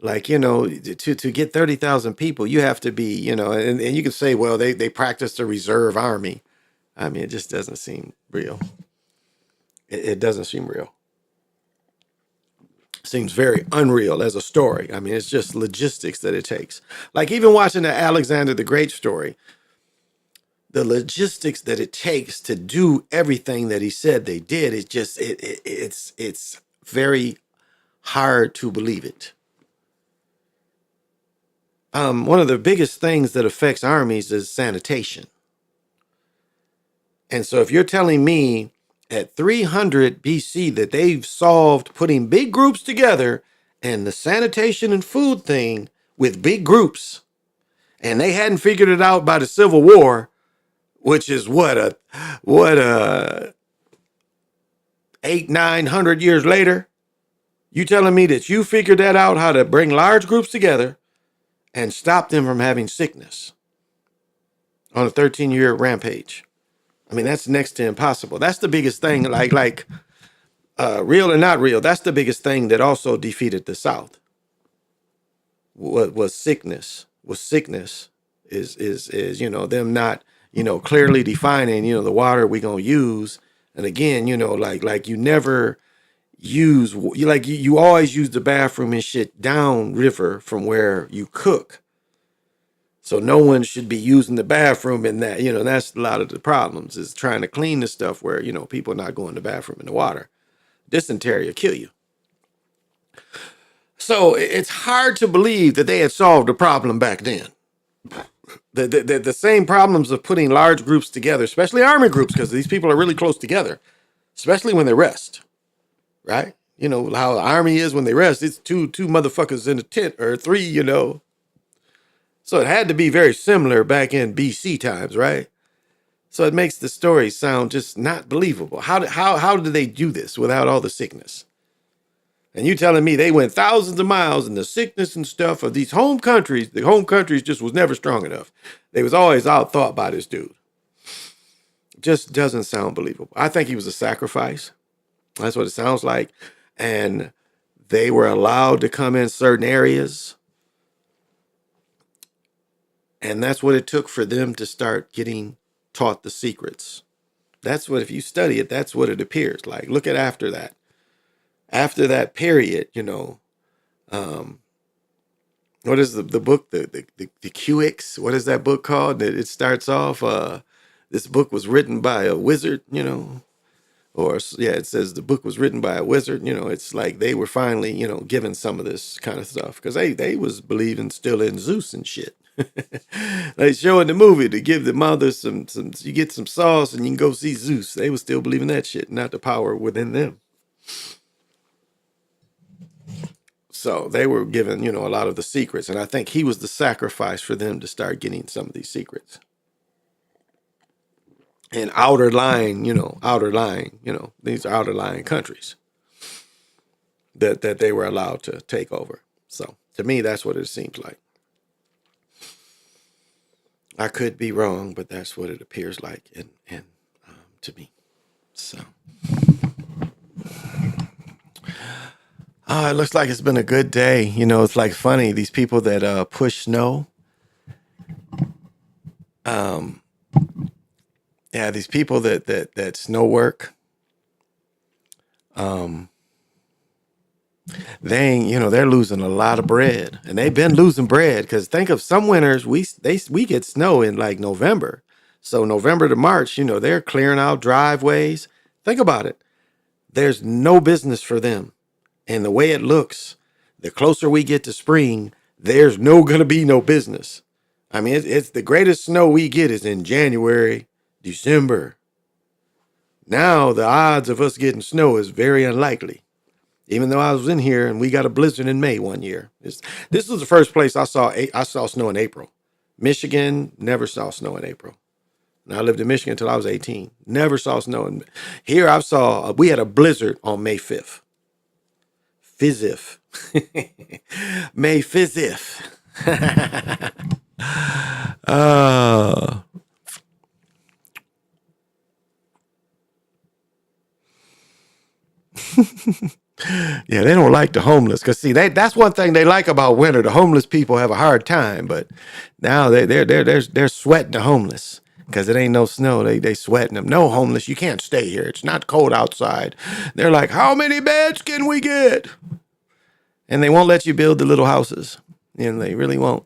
Like, to get 30,000 people, you have to be, and you can say, well, they practiced a reserve army. I mean, it just doesn't seem real. It doesn't seem real. It seems very unreal as a story. I mean, it's just logistics that it takes. Like even watching the Alexander the Great story, the logistics that it takes to do everything that he said they did is just it's very hard to believe it. One of the biggest things that affects armies is sanitation. And so if you're telling me at 300 BC that they've solved putting big groups together and the sanitation and food thing with big groups, and they hadn't figured it out by the Civil War, which is what 800-900 years later, you telling me that you figured that out, how to bring large groups together and stop them from having sickness on a 13-year rampage? I mean, that's next to impossible. That's the biggest thing, like real or not real, that's the biggest thing that also defeated the South. Was sickness. Is them not, clearly defining, the water we gonna use. And again, like you never use, you always use the bathroom and shit downriver from where you cook. So no one should be using the bathroom in that, that's a lot of the problems is trying to clean the stuff where, people are not going to the bathroom in the water. Dysentery will kill you. So it's hard to believe that they had solved the problem back then. The same problems of putting large groups together, especially army groups, because these people are really close together, especially when they rest, right? You know how the army is when they rest. It's two motherfuckers in a tent or three, So it had to be very similar back in BC times, right? So it makes the story sound just not believable. How did they do this without all the sickness? And you telling me they went thousands of miles and the sickness and stuff of these home countries, the home countries just was never strong enough. They was always outthought by this dude. Just doesn't sound believable. I think he was a sacrifice. That's what it sounds like. And they were allowed to come in certain areas. And that's what it took for them to start getting taught the secrets. That's what, if you study it, that's what it appears like. Look at after that. After that period, what is the book, the QX? What is that book called? It starts off, this book was written by a wizard, or yeah, it says the book was written by a wizard. It's like they were finally, given some of this kind of stuff because they was believing still in Zeus and shit. They show in the movie to give the mother some, you get some sauce and you can go see Zeus. They was still believing that shit, not the power within them. So they were given, a lot of the secrets. And I think he was the sacrifice for them to start getting some of these secrets. And these are outer lying countries that they were allowed to take over. So to me, that's what it seems like. I could be wrong, but that's what it appears like to me. So. It looks like it's been a good day. It's like funny. These people that push snow. These people that snow work. They're losing a lot of bread, and they've been losing bread because think of some winters we get snow in like November. So November to March, they're clearing out driveways. Think about it. There's no business for them. And the way it looks, the closer we get to spring, there's going to be no business. I mean, it's the greatest snow we get is in January, December. Now the odds of us getting snow is very unlikely. Even though I was in here and we got a blizzard in May one year. This was the first place I saw snow in April. Michigan never saw snow in April. And I lived in Michigan until I was 18. Never saw snow. Here we had a blizzard on May 5th. Fizif. May Fizif. Yeah, they don't like the homeless because see, that's one thing they like about winter. The homeless people have a hard time, but now they're sweating the homeless because it ain't no snow. They sweating them. No homeless, you can't stay here. It's not cold outside. They're like, how many beds can we get? And they won't let you build the little houses. And they really won't.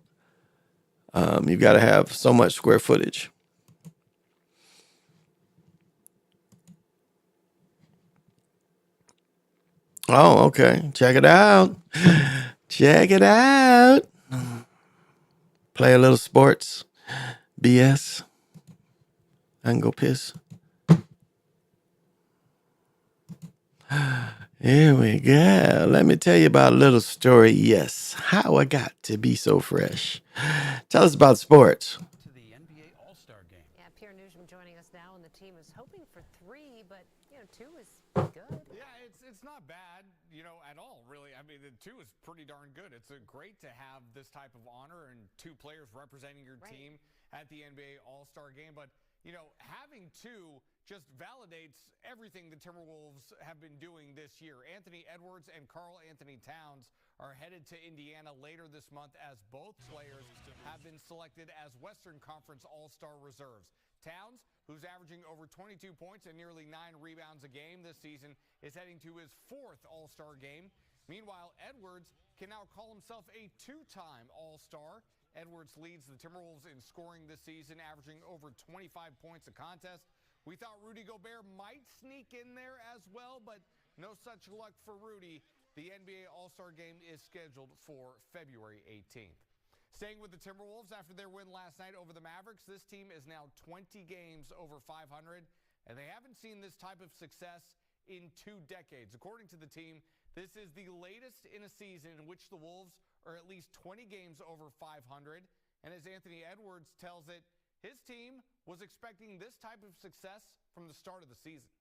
You've got to have so much square footage. Oh, okay. Check it out. Check it out. Play a little sports. BS. I can go piss. Here we go. Let me tell you about a little story. Yes, how I got to be so fresh. Tell us about sports. To the NBA All-Star Game. Yeah, Pierre Nugent joining us now, and the team is hoping for 3, but two is good. Yeah, it's not bad, at all, really. I mean, the 2 is pretty darn good. It's great to have this type of honor and 2 players representing your team at the NBA All-Star Game, but having 2 just validates everything the Timberwolves have been doing this year. Anthony Edwards and Karl Anthony Towns are headed to Indiana later this month as both players have been selected as Western Conference All-Star reserves. Towns, who's averaging over 22 points and nearly 9 rebounds a game this season, is heading to his 4th All-Star game. Meanwhile, Edwards can now call himself a 2-time All-Star. Edwards leads the Timberwolves in scoring this season, averaging over 25 points a contest. We thought Rudy Gobert might sneak in there as well, but no such luck for Rudy. The NBA All-Star Game is scheduled for February 18th. Staying with the Timberwolves after their win last night over the Mavericks, this team is now 20 games over 500, and they haven't seen this type of success in 2 decades. According to the team, this is the latest in a season in which the Wolves are at least 20 games over 500, and as Anthony Edwards tells it, his team was expecting this type of success from the start of the season.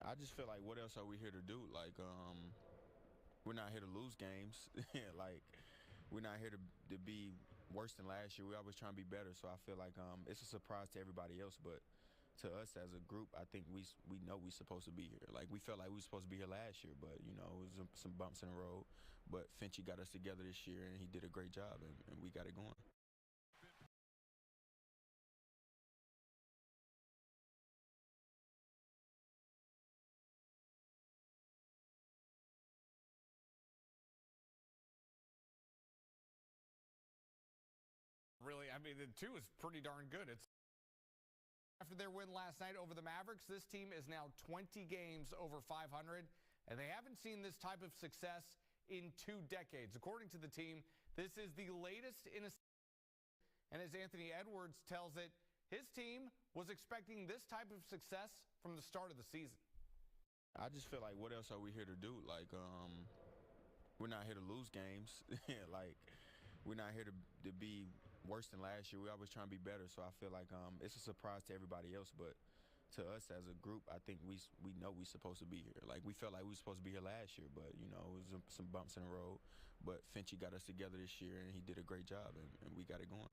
I just feel like, what else are we here to do? Like, we're not here to lose games. Like, we're not here to be worse than last year. We're always trying to be better. So I feel like it's a surprise to everybody else, but to us as a group, I think we know we're supposed to be here. Like, we felt like we were supposed to be here last year, but it was some bumps in the road. But Finchie got us together this year, and he did a great job, and we got it going. Really, I mean, the 2 is pretty darn good. After their win last night over the Mavericks, this team is now 20 games over 500, and they haven't seen this type of success in 2 decades. According to the team, this is the latest in a season, and as Anthony Edwards tells it, his team was expecting this type of success from the start of the season. I just feel like, what else are we here to do? Like, we're not here to lose games. Like, we're not here to be worse than last year. We're always trying to be better. So I feel like it's a surprise to everybody else, but to us as a group, I think we know we're supposed to be here. Like, we felt like we were supposed to be here last year, but it was some bumps in the road. But Finchie got us together this year, and he did a great job, and we got it going.